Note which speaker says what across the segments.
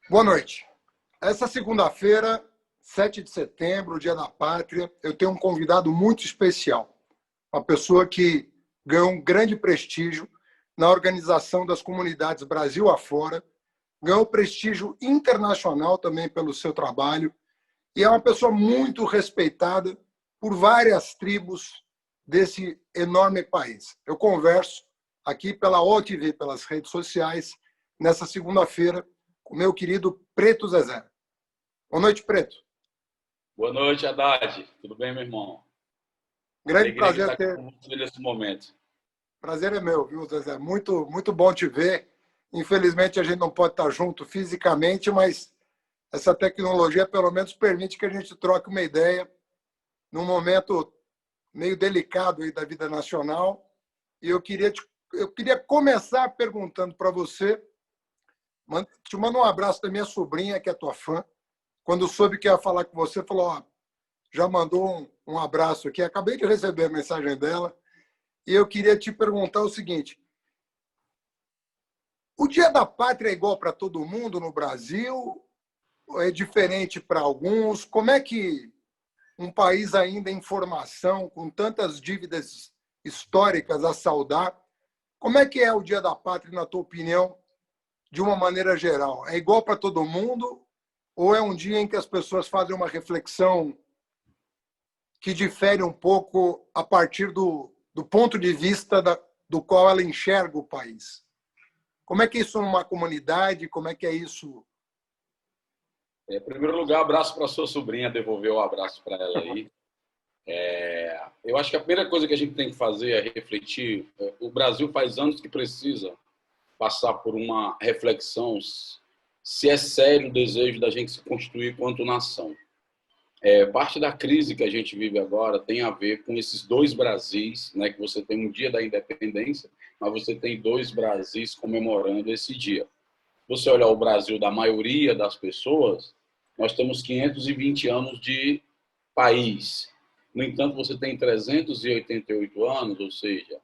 Speaker 1: Boa noite. Essa segunda-feira, 7 de setembro, Dia da Pátria, eu tenho um convidado muito especial. Uma pessoa que ganhou um grande prestígio na organização das comunidades Brasil afora, ganhou prestígio internacional também pelo seu trabalho e é uma pessoa muito respeitada por várias tribos desse enorme país. Eu converso aqui pela OTV, pelas redes sociais, nessa segunda-feira, com o meu querido Preto Zezé. Boa noite, Preto.
Speaker 2: Boa noite, Haddad. Tudo bem, meu irmão?
Speaker 1: Grande prazer
Speaker 2: estar
Speaker 1: ter...
Speaker 2: com você nesse momento.
Speaker 1: Prazer é meu, viu, Zezé? Muito, muito bom te ver. Infelizmente, a gente não pode estar junto fisicamente, mas essa tecnologia, pelo menos, permite que a gente troque uma ideia num momento meio delicado aí da vida nacional. E eu queria começar perguntando para você, te mando um abraço da minha sobrinha, que é tua fã. Quando soube que ia falar com você, falou, ó, já mandou um abraço aqui. Acabei de receber a mensagem dela. E eu queria te perguntar o seguinte. O Dia da Pátria é igual para todo mundo no Brasil? Ou é diferente para alguns? Como é que um país ainda em formação, com tantas dívidas históricas a saldar, como é que é o Dia da Pátria, na tua opinião, de uma maneira geral? É igual para todo mundo ou é um dia em que as pessoas fazem uma reflexão que difere um pouco a partir do ponto de vista do qual ela enxerga o país? Como é que é isso numa comunidade? Como é que é isso?
Speaker 2: Em primeiro lugar, abraço para a sua sobrinha, devolver o abraço para ela aí. Eu acho que a primeira coisa que a gente tem que fazer é refletir. O Brasil faz anos que precisa passar por uma reflexão se é sério o desejo da gente se constituir quanto nação. Parte da crise que a gente vive agora tem a ver com esses dois Brasis, né, que você tem um dia da independência, mas você tem dois Brasis comemorando esse dia. Você olhar o Brasil da maioria das pessoas, nós temos 520 anos de país. No entanto, você tem 388 anos, ou seja,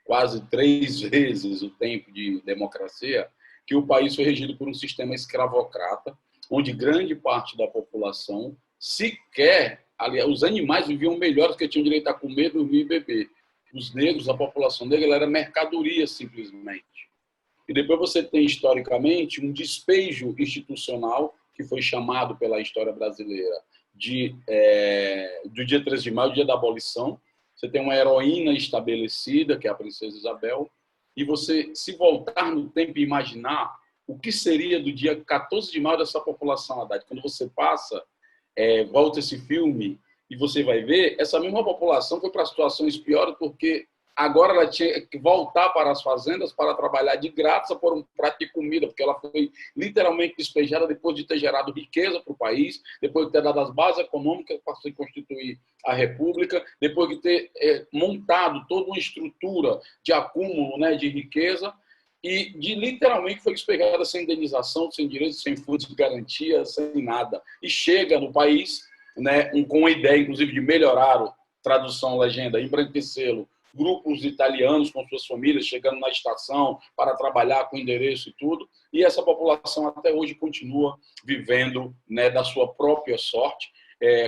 Speaker 2: quase 3 vezes o tempo de democracia, que o país foi regido por um sistema escravocrata, onde grande parte da população sequer, aliás, os animais viviam melhor porque tinham direito a comer, dormir e beber. Os negros, a população negra, ela era mercadoria simplesmente. E depois você tem, historicamente, um despejo institucional, que foi chamado pela história brasileira do dia 13 de maio, dia da abolição. Você tem uma heroína estabelecida, que é a princesa Isabel, e você, se voltar no tempo e imaginar o que seria do dia 14 de maio dessa população, Haddad, quando você volta esse filme e você vai ver, essa mesma população foi para situações piores porque agora ela tinha que voltar para as fazendas para trabalhar de graça por um prato de comida, porque ela foi literalmente despejada depois de ter gerado riqueza para o país, depois de ter dado as bases econômicas para se constituir a República, depois de ter montado toda uma estrutura de acúmulo, né, de riqueza, e literalmente foi despejada sem indenização, sem direitos, sem fundos de garantia, sem nada. E chega no país, né, com a ideia, inclusive, de melhorar tradução, legenda, embranquecê-lo, grupos italianos com suas famílias chegando na estação para trabalhar com endereço e tudo, e essa população até hoje continua vivendo, né, da sua própria sorte.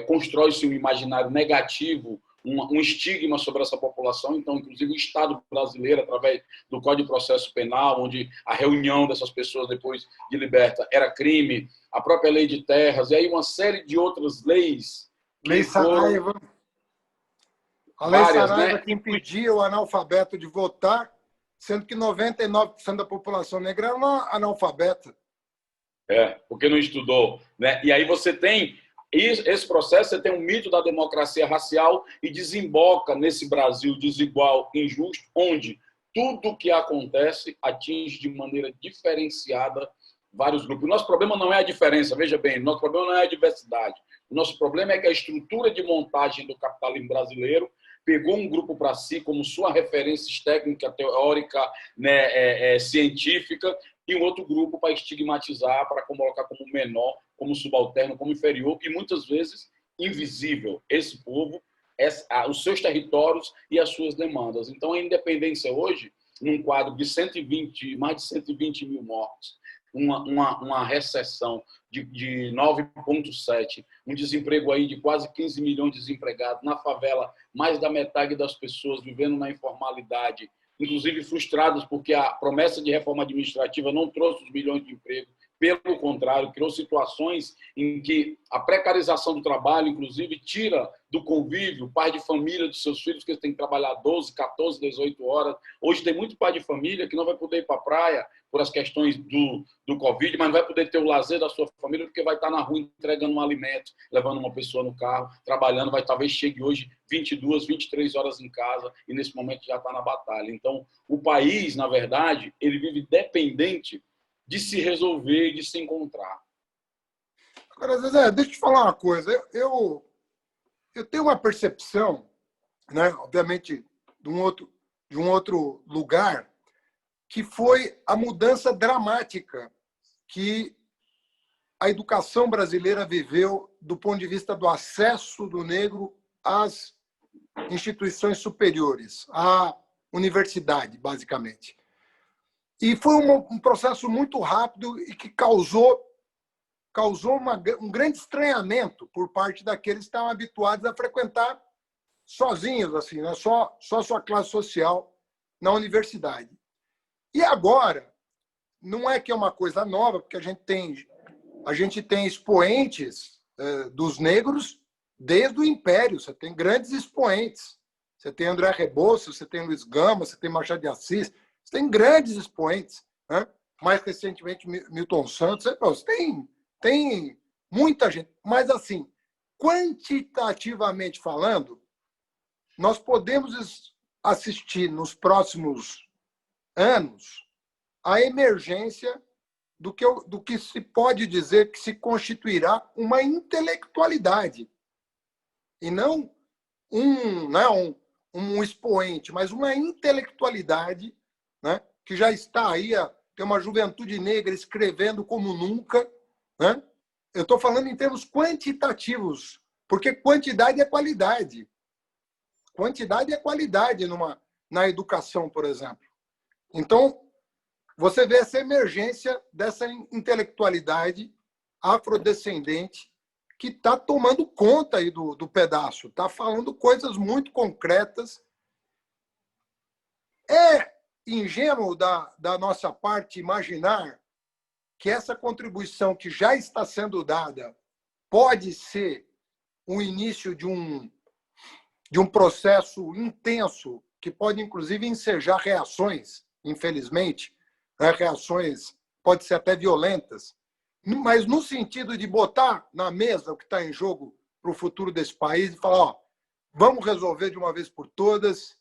Speaker 2: Constrói-se um imaginário negativo, um estigma sobre essa população. Então, inclusive, o Estado brasileiro, através do Código de Processo Penal, onde a reunião dessas pessoas depois de liberta era crime, a própria lei de terras, e aí uma série de outras leis.
Speaker 1: Lei Saraiva. A Lei Saraiva, né, que impedia o analfabeto de votar, sendo que 99% da população negra era analfabeta.
Speaker 2: Porque não estudou, né? E aí você tem esse processo, você tem um mito da democracia racial e desemboca nesse Brasil desigual, injusto, onde tudo que acontece atinge de maneira diferenciada vários grupos. O nosso problema não é a diferença, veja bem, o nosso problema não é a diversidade. O nosso problema é que a estrutura de montagem do capitalismo brasileiro pegou um grupo para si como sua referência técnica, teórica, né, científica, e um outro grupo para estigmatizar, para colocar como menor, como subalterno, como inferior, e muitas vezes invisível. Esse povo os seus territórios e as suas demandas. Então, a independência hoje, num quadro de mais de 120 mil mortos, uma recessão de 9,7, um desemprego aí de quase 15 milhões de desempregados, na favela, mais da metade das pessoas vivendo na informalidade, inclusive frustradas porque a promessa de reforma administrativa não trouxe os milhões de empregos, pelo contrário, criou situações em que a precarização do trabalho, inclusive, tira do convívio o pai de família dos seus filhos, que tem que trabalhar 12, 14, 18 horas. Hoje tem muito pai de família que não vai poder ir para a praia por as questões do Covid, mas não vai poder ter o lazer da sua família porque vai estar na rua entregando um alimento, levando uma pessoa no carro, trabalhando, talvez chegue hoje 22, 23 horas em casa e nesse momento já está na batalha. Então, o país, na verdade, ele vive dependente de se resolver e de se encontrar.
Speaker 1: Agora, Zezé, deixa eu te falar uma coisa. Eu tenho uma percepção, né, obviamente, de um outro lugar, que foi a mudança dramática que a educação brasileira viveu do ponto de vista do acesso do negro às instituições superiores, à universidade, basicamente. E foi um processo muito rápido e que causou um grande estranhamento por parte daqueles que estavam habituados a frequentar sozinhos, assim, né? Só sua classe social na universidade. E agora, não é que é uma coisa nova, porque a gente tem expoentes dos negros desde o Império. Você tem grandes expoentes. Você tem André Rebouças, você tem Luiz Gama, você tem Machado de Assis. Você tem grandes expoentes, né? Mais recentemente Milton Santos. Você tem muita gente. Mas, assim, quantitativamente falando, nós podemos assistir nos próximos anos a emergência do que se pode dizer que se constituirá uma intelectualidade. E não um expoente, mas uma intelectualidade, né, que já está aí, tem uma juventude negra escrevendo como nunca. Né? Eu estou falando em termos quantitativos, porque quantidade é qualidade. Quantidade é qualidade na educação, por exemplo. Então, você vê essa emergência dessa intelectualidade afrodescendente que está tomando conta aí do pedaço, está falando coisas muito concretas. É ingênuo da nossa parte imaginar que essa contribuição que já está sendo dada pode ser o início de um processo intenso que pode, inclusive, ensejar reações, infelizmente, né? Reações, pode ser até violentas, mas no sentido de botar na mesa o que está em jogo para o futuro desse país e falar, vamos resolver de uma vez por todas,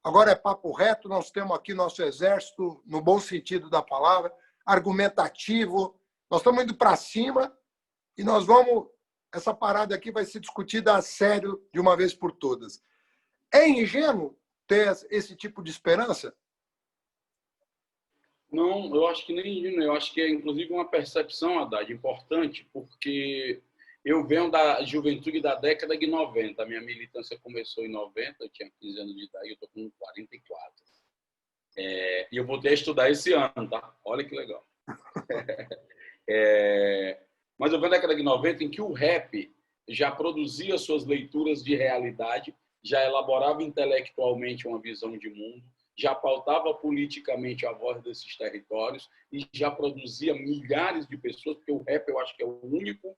Speaker 1: agora é papo reto, nós temos aqui nosso exército, no bom sentido da palavra, argumentativo, nós estamos indo para cima e essa parada aqui vai ser discutida a sério de uma vez por todas. É ingênuo ter esse tipo de esperança?
Speaker 2: Não, eu acho que nem, eu acho que é inclusive uma percepção, Haddad, importante, porque eu venho da juventude da década de 90. A minha militância começou em 90, eu tinha 15 anos de idade, eu estou com 44. E eu voltei a estudar esse ano, tá? Olha que legal. Mas eu venho da década de 90 em que o rap já produzia suas leituras de realidade, já elaborava intelectualmente uma visão de mundo, já pautava politicamente a voz desses territórios e já produzia milhares de pessoas, porque o rap eu acho que é o único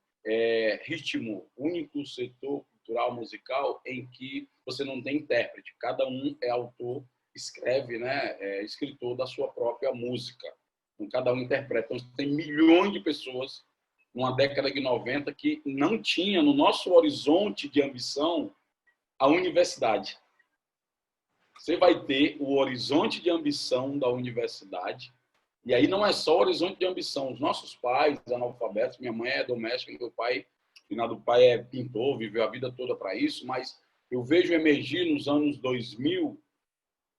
Speaker 2: ritmo, único setor cultural musical em que você não tem intérprete. Cada um é autor, escreve, né, é escritor da sua própria música. Então, cada um interpreta. Então, tem milhões de pessoas numa década de 90 que não tinha no nosso horizonte de ambição a universidade. Você vai ter o horizonte de ambição da universidade, e aí não é só o horizonte de ambição. Os nossos pais, analfabetos, minha mãe é doméstica, meu pai, final do pai é pintor, viveu a vida toda para isso, mas eu vejo emergir nos anos 2000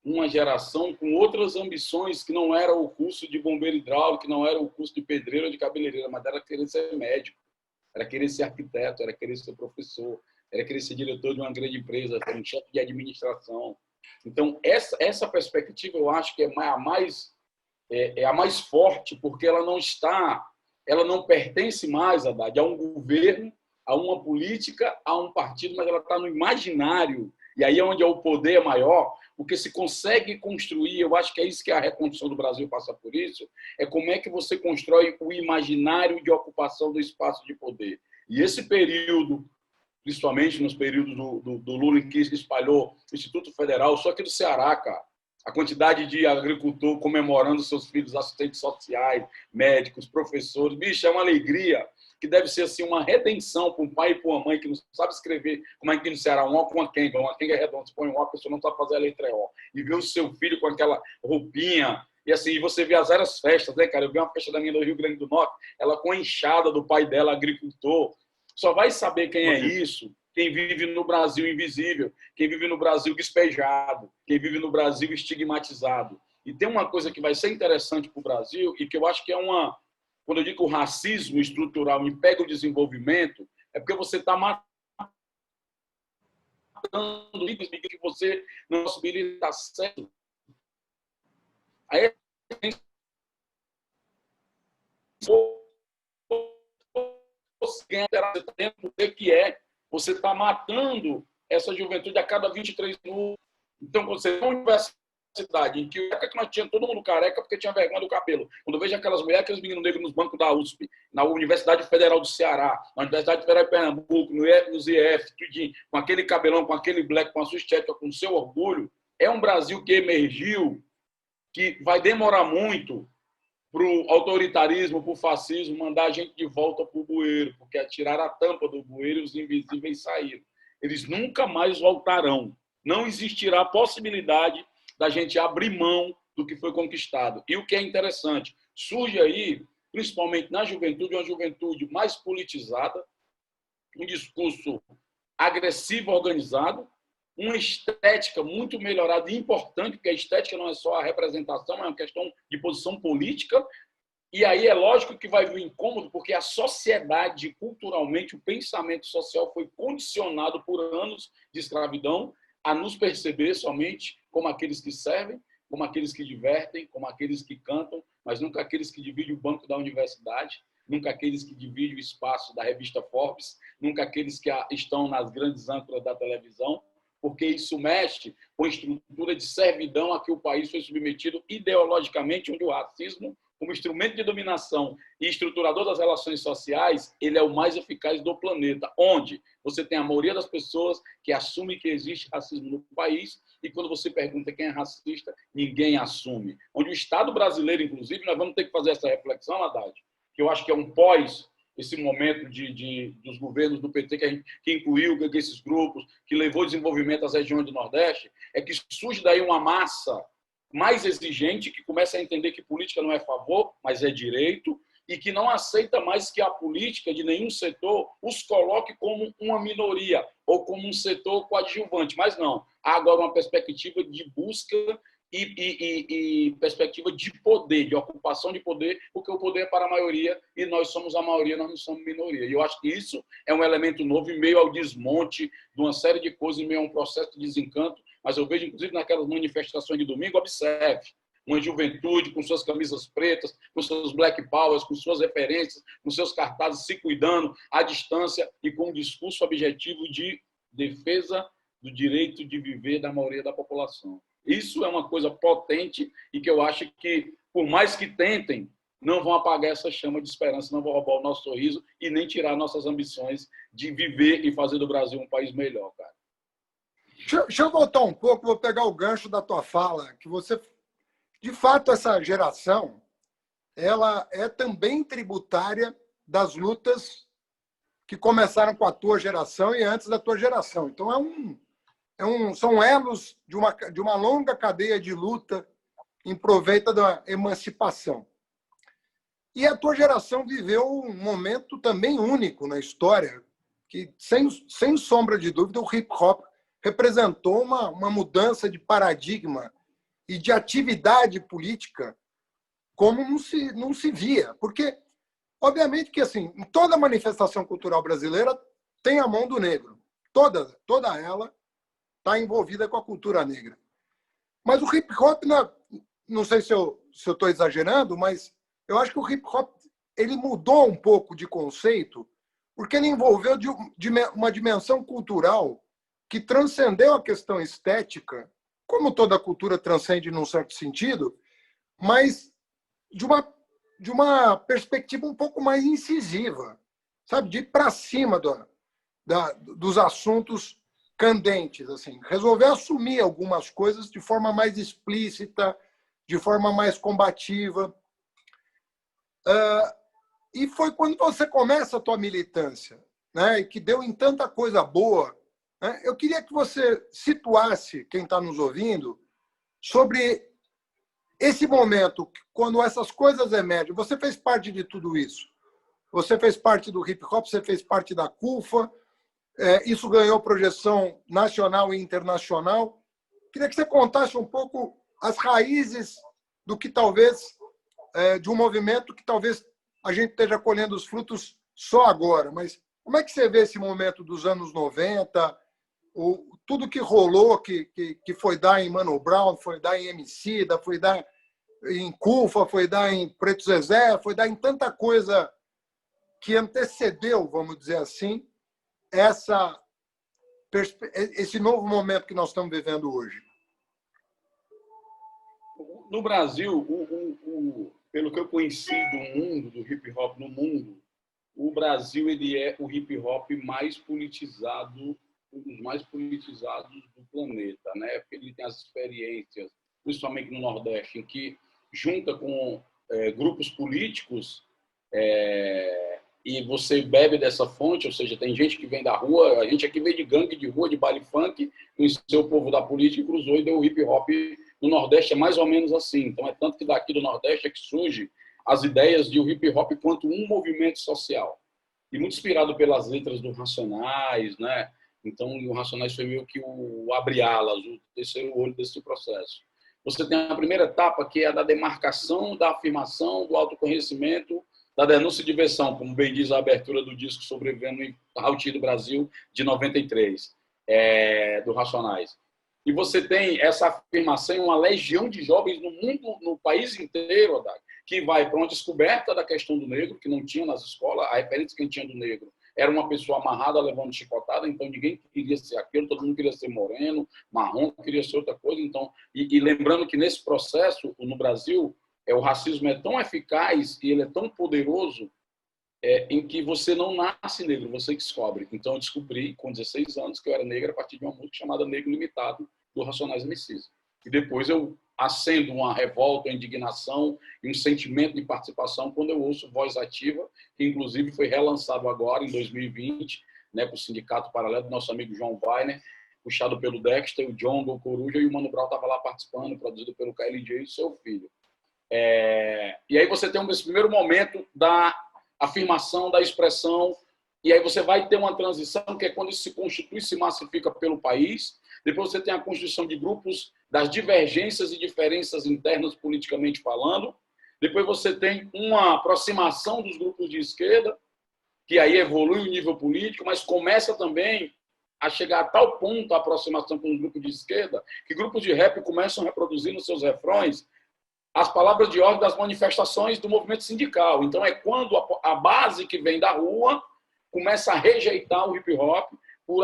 Speaker 2: uma geração com outras ambições que não era o curso de bombeiro hidráulico, que não era o curso de pedreiro ou de cabeleireira, mas era querer ser médico, era querer ser arquiteto, era querer ser professor, era querer ser diretor de uma grande empresa, ser um chefe de administração. Então, essa perspectiva eu acho que é a mais forte, porque ela não pertence mais, Haddad, a um governo, a uma política, a um partido, mas ela está no imaginário. E aí é onde o poder é maior, porque se consegue construir, eu acho que é isso que a reconstrução do Brasil passa por isso, é como é que você constrói o imaginário de ocupação do espaço de poder. E esse período, principalmente nos períodos do Lula, em que se espalhou o Instituto Federal, só aqui do Ceará, cara, a quantidade de agricultor comemorando seus filhos, assistentes sociais, médicos, professores, bicho, é uma alegria que deve ser assim, uma redenção para um pai e para uma mãe que não sabe escrever, como é que no Ceará, um O com uma quenga é redonda, você põe um O, a pessoa não sabe fazer a letra O, e ver o seu filho com aquela roupinha, e assim, você vê as várias festas, né, cara? Eu vi uma festa da minha do Rio Grande do Norte, ela com a enxada do pai dela, agricultor, só vai saber quem é isso quem vive no Brasil invisível, quem vive no Brasil despejado, quem vive no Brasil estigmatizado. E tem uma coisa que vai ser interessante para o Brasil e que eu acho que é uma... Quando eu digo que o racismo estrutural impede o desenvolvimento, é porque você está matando que você não possibilita acesso. Aí você ganha tempo, o que é? Você está matando essa juventude a cada 23 minutos. Então, você tem uma universidade em que nós tínhamos todo mundo careca porque tinha vergonha do cabelo. Quando eu vejo aquelas mulheres, aqueles meninos negros nos bancos da USP, na Universidade Federal do Ceará, na Universidade Federal de Pernambuco, nos IF, tudinho, com aquele cabelão, com aquele black, com a sua estética, com o seu orgulho, é um Brasil que emergiu, que vai demorar muito para o autoritarismo, para o fascismo, mandar a gente de volta para o bueiro, porque tiraram a tampa do bueiro e os invisíveis saíram. Eles nunca mais voltarão. Não existirá possibilidade da gente abrir mão do que foi conquistado. E o que é interessante, surge aí, principalmente na juventude, uma juventude mais politizada, um discurso agressivo, organizado, uma estética muito melhorada e importante, porque a estética não é só a representação, é uma questão de posição política. E aí é lógico que vai vir incômodo, porque a sociedade, culturalmente, o pensamento social foi condicionado por anos de escravidão a nos perceber somente como aqueles que servem, como aqueles que divertem, como aqueles que cantam, mas nunca aqueles que dividem o banco da universidade, nunca aqueles que dividem o espaço da revista Forbes, nunca aqueles que estão nas grandes âncoras da televisão, porque isso mexe com a estrutura de servidão a que o país foi submetido ideologicamente, onde o racismo, como instrumento de dominação e estruturador das relações sociais, ele é o mais eficaz do planeta, onde você tem a maioria das pessoas que assume que existe racismo no país, e quando você pergunta quem é racista, ninguém assume. Onde o Estado brasileiro, inclusive, nós vamos ter que fazer essa reflexão, Haddad, que eu acho que é um pós esse momento dos governos do PT, que incluiu esses grupos, que levou desenvolvimento às regiões do Nordeste, é que surge daí uma massa mais exigente, que começa a entender que política não é favor, mas é direito, e que não aceita mais que a política de nenhum setor os coloque como uma minoria ou como um setor coadjuvante. Mas não, há agora uma perspectiva de busca e perspectiva de poder, de ocupação de poder, porque o poder é para a maioria e nós somos a maioria, nós não somos minoria. E eu acho que isso é um elemento novo em meio ao desmonte de uma série de coisas, em meio a um processo de desencanto. Mas eu vejo, inclusive, naquelas manifestações de domingo, observe, uma juventude com suas camisas pretas, com seus black powers, com suas referências, com seus cartazes, se cuidando à distância e com um discurso objetivo de defesa do direito de viver da maioria da população. Isso é uma coisa potente e que eu acho que, por mais que tentem, não vão apagar essa chama de esperança, não vão roubar o nosso sorriso e nem tirar nossas ambições de viver e fazer do Brasil um país melhor, cara.
Speaker 1: Deixa eu voltar um pouco, vou pegar o gancho da tua fala, que você, de fato, essa geração, ela é também tributária das lutas que começaram com a tua geração e antes da tua geração. Então, são elos de uma longa cadeia de luta em proveito da emancipação. E a tua geração viveu um momento também único na história, que, sem sombra de dúvida, o hip-hop representou uma mudança de paradigma e de atividade política como não se via. Porque, obviamente, que assim, em toda manifestação cultural brasileira tem a mão do negro. toda ela está envolvida com a cultura negra. Mas o hip hop, não sei se eu estou exagerando, mas eu acho que o hip hop ele mudou um pouco de conceito, porque ele envolveu uma dimensão cultural que transcendeu a questão estética, como toda cultura transcende num certo sentido, mas de uma perspectiva um pouco mais incisiva, sabe? De ir para cima dos assuntos candentes, assim. Resolver assumir algumas coisas de forma mais explícita, de forma mais combativa. E foi quando você começa a tua militância, né? E que deu em tanta coisa boa. Né? Eu queria que você situasse quem está nos ouvindo sobre esse momento, quando essas coisas emergem. Você fez parte de tudo isso. Você fez parte do hip hop, você fez parte da CUFA. Isso ganhou projeção nacional e internacional. Queria que você contasse um pouco as raízes do que talvez, de um movimento que talvez a gente esteja colhendo os frutos só agora. Mas como é que você vê esse momento dos anos 90, tudo que rolou, que foi dar em Mano Brown, foi dar em Emicida, foi dar em CUFA, foi dar em Preto Zezé, foi dar em tanta coisa que antecedeu, vamos dizer assim, esse novo momento que nós estamos vivendo hoje?
Speaker 2: No Brasil, pelo que eu conheci do mundo, do hip hop no mundo, o Brasil ele é o hip hop mais politizado, um dos mais politizados do planeta, né? Porque ele tem as experiências, principalmente no Nordeste, em que junta com grupos políticos e você bebe dessa fonte, ou seja, tem gente que vem da rua, a gente aqui veio de gangue de rua, de baile funk, conheceu o povo da política e cruzou e deu o hip hop. No Nordeste é mais ou menos assim. Então é tanto que daqui do Nordeste é que surge as ideias de o hip hop quanto um movimento social. E muito inspirado pelas letras do Racionais, né? Então o Racionais foi meio que o abre-alas, o terceiro olho desse processo. Você tem a primeira etapa, que é a da demarcação, da afirmação, do autoconhecimento, da denúncia e diversão, como bem diz a abertura do disco Sobrevivendo em Rauti do Brasil, de 93, do Racionais. E você tem essa afirmação em uma legião de jovens no mundo, no país inteiro, Haddad, que vai para uma descoberta da questão do negro, que não tinha nas escolas. A referência que tinha do negro era uma pessoa amarrada, levando chicotada, então ninguém queria ser aquilo, todo mundo queria ser moreno, marrom, queria ser outra coisa. Então, e lembrando que nesse processo, no Brasil, o racismo é tão eficaz e ele é tão poderoso em que você não nasce negro, você descobre. Então, eu descobri, com 16 anos, que eu era negro a partir de uma música chamada Negro Limitado, do Racionais MCs. E depois eu acendo uma revolta, uma indignação e um sentimento de participação quando eu ouço Voz Ativa, que inclusive foi relançado agora, em 2020, né, com o Sindicato Paralelo do nosso amigo João Weiner, puxado pelo Dexter, o John, o Coruja, e o Mano Brown estava lá participando, produzido pelo KLJ e seu filho. E aí você tem esse primeiro momento da afirmação, da expressão, e aí você vai ter uma transição, que é quando isso se constitui, se massifica pelo país. Depois você tem a constituição de grupos das divergências e diferenças internas politicamente falando. Depois você tem uma aproximação dos grupos de esquerda, que aí evolui o nível político, mas começa também a chegar a tal ponto a aproximação com os grupos de esquerda, que grupos de rap começam a reproduzir nos seus refrões as palavras de ordem das manifestações do movimento sindical. Então é quando a base que vem da rua começa a rejeitar o hip hop por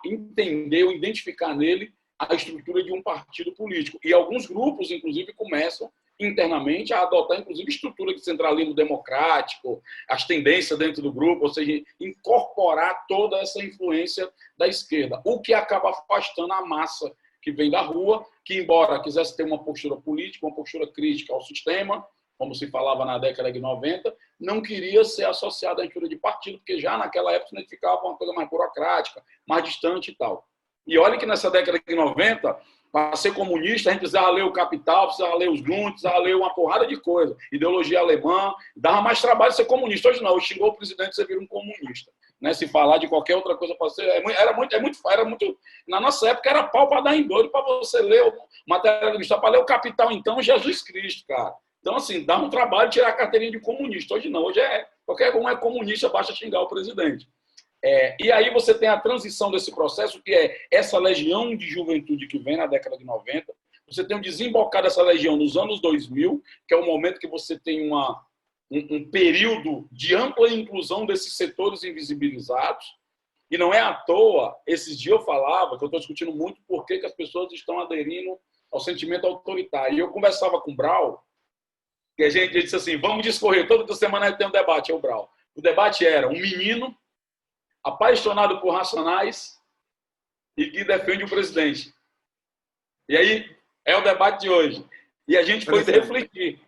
Speaker 2: entender ou identificar nele a estrutura de um partido político. E alguns grupos, inclusive, começam internamente a adotar, inclusive, estrutura de centralismo democrático, as tendências dentro do grupo, ou seja, incorporar toda essa influência da esquerda, o que acaba afastando a massa que vem da rua, que, embora quisesse ter uma postura política, uma postura crítica ao sistema, como se falava na década de 90, não queria ser associada à estrutura de partido, porque já naquela época se identificava uma coisa mais burocrática, mais distante e tal. E olha que nessa década de 90, para ser comunista, a gente precisava ler o Capital, precisava ler os Grundt, precisava ler uma porrada de coisa. Ideologia alemã, dava mais trabalho ser comunista. Hoje não, xingou o presidente, você vira um comunista. Né? Se falar de qualquer outra coisa para ser... Era muito... Na nossa época era pau para dar em doido para você ler o material do para ler o Capital, então, Jesus Cristo, cara. Então, assim, dá um trabalho tirar a carteirinha de comunista. Hoje não, hoje qualquer um é comunista, basta xingar o presidente. E aí você tem a transição desse processo, que é essa legião de juventude que vem na década de 90. Você tem o desembocar dessa legião nos anos 2000, que é o momento que você tem um período de ampla inclusão desses setores invisibilizados. E não é à toa, esses dias eu falava, que eu estou discutindo muito por que as pessoas estão aderindo ao sentimento autoritário. E eu conversava com o Brau, e a gente disse assim, vamos discorrer, toda semana tem um debate, é o Brau. O debate era um menino apaixonado por Racionais e que defende o presidente. E aí é o debate de hoje. E a gente foi refletir.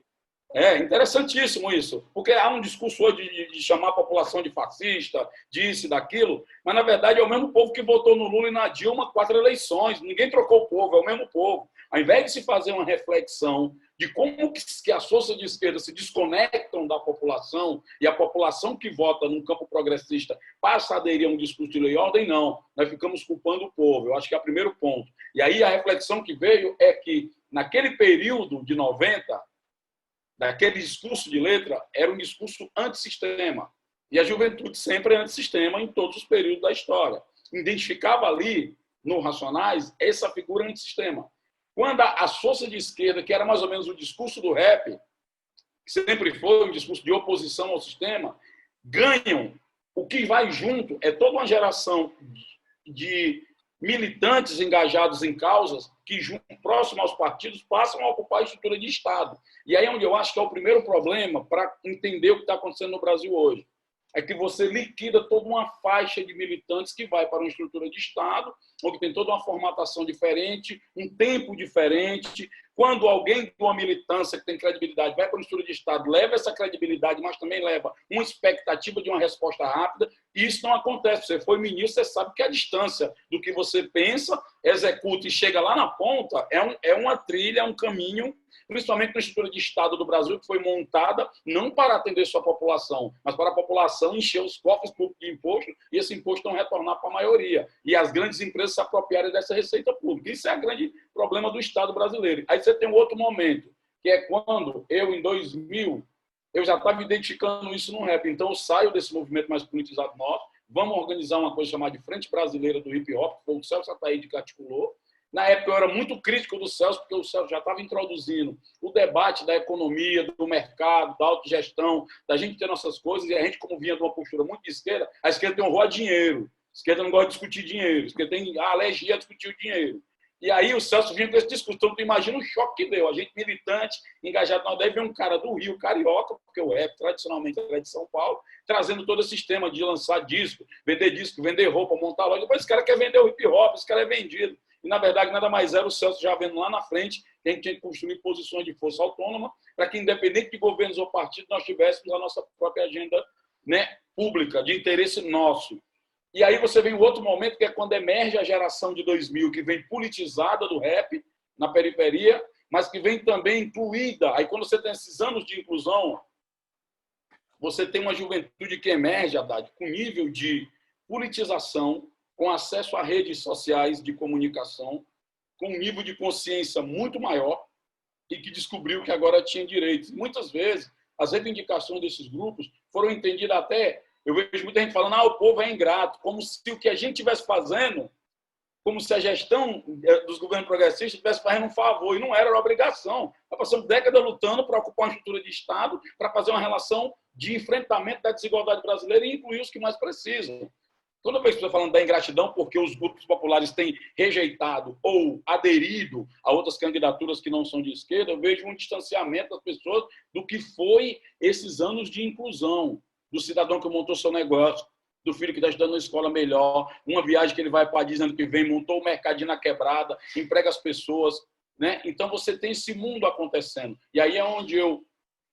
Speaker 2: É interessantíssimo isso, porque há um discurso hoje de chamar a população de fascista, disso e daquilo, mas, na verdade, é o mesmo povo que votou no Lula e na Dilma 4 eleições. Ninguém trocou o povo, é o mesmo povo. Ao invés de se fazer uma reflexão de como que as forças de esquerda se desconectam da população e a população que vota num campo progressista passa a aderir a um discurso de lei e ordem, não. Nós ficamos culpando o povo. Eu acho que é o primeiro ponto. E aí a reflexão que veio é que, naquele período de 90, daquele discurso de letra, era um discurso antissistema. E a juventude sempre é antissistema em todos os períodos da história. Identificava ali, no Racionais, essa figura antissistema. Quando as forças de esquerda, que era mais ou menos o discurso do rap, que sempre foi um discurso de oposição ao sistema, ganham, o que vai junto é toda uma geração de militantes engajados em causas que, próximo aos partidos, passam a ocupar a estrutura de Estado. E aí é onde eu acho que é o primeiro problema para entender o que está acontecendo no Brasil hoje. É que você liquida toda uma faixa de militantes que vai para uma estrutura de Estado, ou que tem toda uma formatação diferente, um tempo diferente. Quando alguém de uma militância que tem credibilidade vai para uma estrutura de Estado, leva essa credibilidade, mas também leva uma expectativa de uma resposta rápida, e isso não acontece. Você foi ministro, você sabe que a distância do que você pensa, executa e chega lá na ponta é uma trilha, é um caminho, principalmente na estrutura de Estado do Brasil, que foi montada não para atender sua população, mas para a população encher os cofres públicos de imposto e esse imposto não retornar para a maioria. E as grandes empresas se apropriarem dessa receita pública. Isso é o grande problema do Estado brasileiro. Aí você tem um outro momento, que é quando eu, em 2000, eu já estava identificando isso no rap. Então eu saio desse movimento mais politizado nosso, vamos organizar uma coisa chamada de Frente Brasileira do Hip Hop, que foi o Celso Ataíde que articulou. Na época, eu era muito crítico do Celso, porque o Celso já estava introduzindo o debate da economia, do mercado, da autogestão, da gente ter nossas coisas, e a gente, como vinha de uma postura muito de esquerda, a esquerda tem horror a dinheiro. A esquerda não gosta de discutir dinheiro, a esquerda tem alergia a discutir o dinheiro. E aí o Celso vinha com esse discurso. Então, tu imagina o choque que deu. A gente militante, engajado na Nordeste, vem um cara do Rio, carioca, porque o rap tradicionalmente é de São Paulo, trazendo todo esse sistema de lançar disco, vender roupa, montar loja. Depois esse cara quer vender o hip hop, esse cara é vendido. E, na verdade, nada mais era o Celso já vendo lá na frente que a gente tinha que construir posições de força autônoma para que, independente de governos ou partidos, nós tivéssemos a nossa própria agenda, né, pública, de interesse nosso. E aí você vem o outro momento, que é quando emerge a geração de 2000, que vem politizada do rap, na periferia, mas que vem também incluída. Aí, quando você tem esses anos de inclusão, você tem uma juventude que emerge, Haddad, com nível de politização, com acesso a redes sociais de comunicação, com um nível de consciência muito maior e que descobriu que agora tinha direitos. Muitas vezes, as reivindicações desses grupos foram entendidas até... Eu vejo muita gente falando, o povo é ingrato, como se o que a gente estivesse fazendo, como se a gestão dos governos progressistas estivesse fazendo um favor, e não era uma obrigação. Nós passamos décadas lutando para ocupar uma estrutura de Estado, para fazer uma relação de enfrentamento da desigualdade brasileira e incluir os que mais precisam. Toda vez que estou falando da ingratidão, porque os grupos populares têm rejeitado ou aderido a outras candidaturas que não são de esquerda, eu vejo um distanciamento das pessoas do que foi esses anos de inclusão, do cidadão que montou seu negócio, do filho que está estudando na escola melhor, uma viagem que ele vai para a Disney ano que vem, montou o mercadinho na quebrada, emprega as pessoas, né? Então você tem esse mundo acontecendo. E aí é onde eu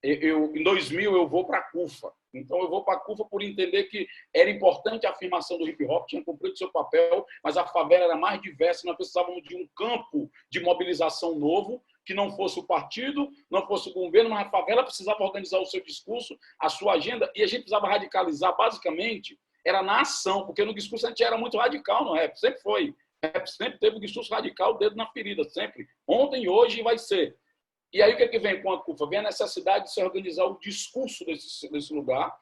Speaker 2: em 2000 eu vou para a CUFA. Então eu vou para a CUFA por entender que era importante a afirmação do hip hop, tinha cumprido seu papel, mas a favela era mais diversa, nós precisávamos de um campo de mobilização novo, que não fosse o partido, não fosse o governo, mas a favela precisava organizar o seu discurso, a sua agenda, e a gente precisava radicalizar, basicamente, era na ação, porque no discurso a gente era muito radical no rap, sempre foi. O rap sempre teve um discurso radical, o dedo na ferida, sempre. Ontem, hoje e vai ser. E aí o que vem com a CUFA? Vem a necessidade de se organizar o discurso desse lugar,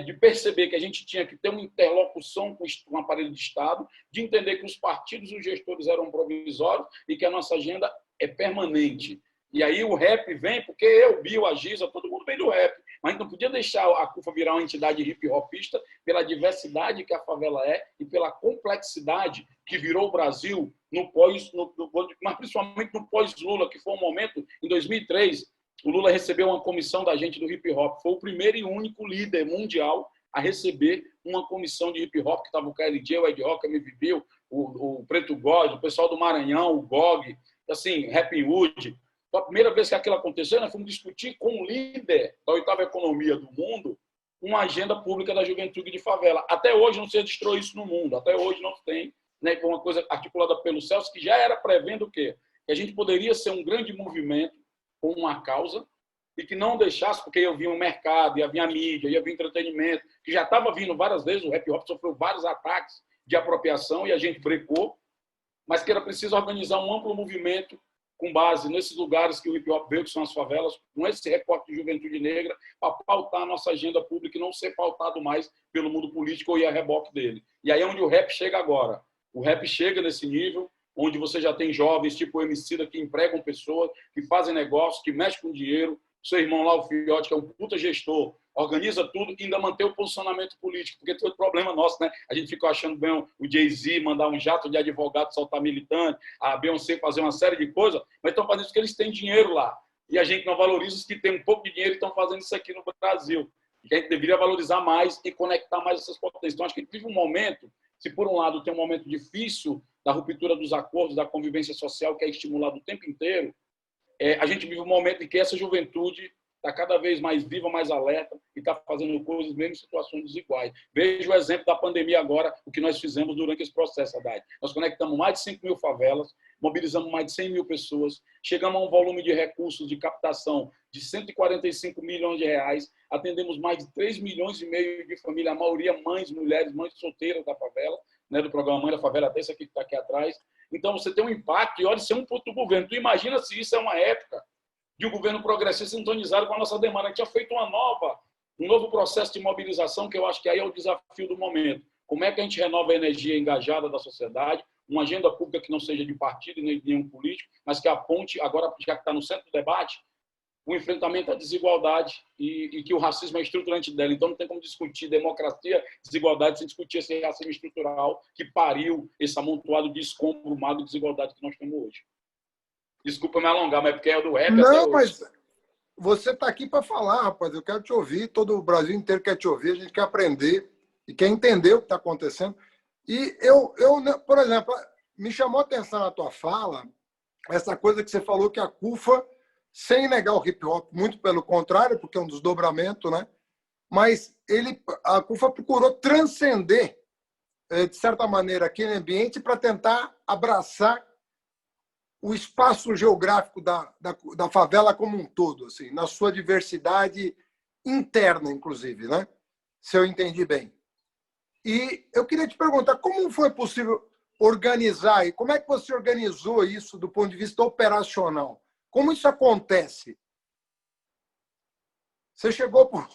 Speaker 2: de perceber que a gente tinha que ter uma interlocução com o aparelho de Estado, de entender que os partidos e os gestores eram provisórios e que a nossa agenda é permanente. E aí o rap vem, porque eu, Bio, a Giza, todo mundo vem do rap. Mas a gente não podia deixar a CUFA virar uma entidade hip-hopista pela diversidade que a favela é e pela complexidade que virou o Brasil mas principalmente no pós-Lula, que foi um momento, em 2003, o Lula recebeu uma comissão da gente do hip-hop. Foi o primeiro e único líder mundial a receber uma comissão de hip-hop, que estava o KLJ, o Ed Rock, o MVB, o Preto God, o pessoal do Maranhão, o GOG, assim, Rap Wood. Foi a primeira vez que aquilo aconteceu, nós fomos discutir com o líder da 8ª economia do mundo uma agenda pública da juventude de favela. Até hoje não se registrou isso no mundo, até hoje não tem, né? Foi uma coisa articulada pelo Celso, que já era prevendo o quê? Que a gente poderia ser um grande movimento com uma causa e que não deixasse, porque ia vir o mercado, ia vir a mídia, ia vir o entretenimento, que já estava vindo várias vezes, o hip hop sofreu vários ataques de apropriação e a gente brecou, mas que era preciso organizar um amplo movimento com base nesses lugares que o hip-hop veio, que são as favelas, com esse recorte de juventude negra, para pautar a nossa agenda pública e não ser pautado mais pelo mundo político ou ir a reboque dele. E aí é onde o rap chega agora. O rap chega nesse nível, onde você já tem jovens, tipo o Emicida, que empregam pessoas, que fazem negócios, que mexem com dinheiro. Seu irmão lá, o Fiote, que é um puta gestor, organiza tudo e ainda mantém o posicionamento político, porque tem outro problema nosso, né? A gente ficou achando bem o Jay-Z mandar um jato de advogado soltar militante, a Beyoncé fazer uma série de coisas, mas estão fazendo isso porque eles têm dinheiro lá. E a gente não valoriza os que têm um pouco de dinheiro e estão fazendo isso aqui no Brasil. E que a gente deveria valorizar mais e conectar mais essas potências. Então, acho que a gente vive um momento, se por um lado tem um momento difícil da ruptura dos acordos, da convivência social, que é estimulado o tempo inteiro, a gente vive um momento em que essa juventude está cada vez mais viva, mais alerta e está fazendo coisas mesmo em situações desiguais. Veja o exemplo da pandemia agora, o que nós fizemos durante esse processo, Haddad. Nós conectamos mais de 5.000 favelas, mobilizamos mais de 100.000 pessoas, chegamos a um volume de recursos de captação de 145 milhões de reais, atendemos mais de 3,5 milhões de famílias, a maioria mães, mulheres, mães solteiras da favela, né, do programa Mãe da Favela, até esse aqui que está aqui atrás. Então, você tem um impacto, e olha, isso é um ponto do governo. Tu imagina se isso é uma época de um governo progressista sintonizado com a nossa demanda. A gente tinha feito um novo processo de mobilização, que eu acho que aí é o desafio do momento. Como é que a gente renova a energia engajada da sociedade, uma agenda pública que não seja de partido nem de nenhum político, mas que aponte, agora já que está no centro do debate, o enfrentamento à desigualdade e que o racismo é estruturante dela. Então, não tem como discutir democracia, desigualdade, sem discutir esse racismo estrutural que pariu esse amontoado de escombro, magro de desigualdade que nós temos hoje. Desculpa me alongar, mas porque é do rap
Speaker 1: não,
Speaker 2: até hoje.
Speaker 1: Mas você está aqui para falar, rapaz. Eu quero te ouvir, todo o Brasil inteiro quer te ouvir, a gente quer aprender e quer entender o que está acontecendo. E por exemplo, me chamou a atenção na tua fala essa coisa que você falou que a CUFA, sem negar o hip-hop, muito pelo contrário, porque é um desdobramento, né? Mas a CUFA procurou transcender, de certa maneira, aquele ambiente para tentar abraçar o espaço geográfico da favela como um todo, assim, na sua diversidade interna, inclusive, né? Se eu entendi bem. E eu queria te perguntar, como foi possível organizar, e como é que você organizou isso do ponto de vista operacional? Como isso acontece? Você chegou por...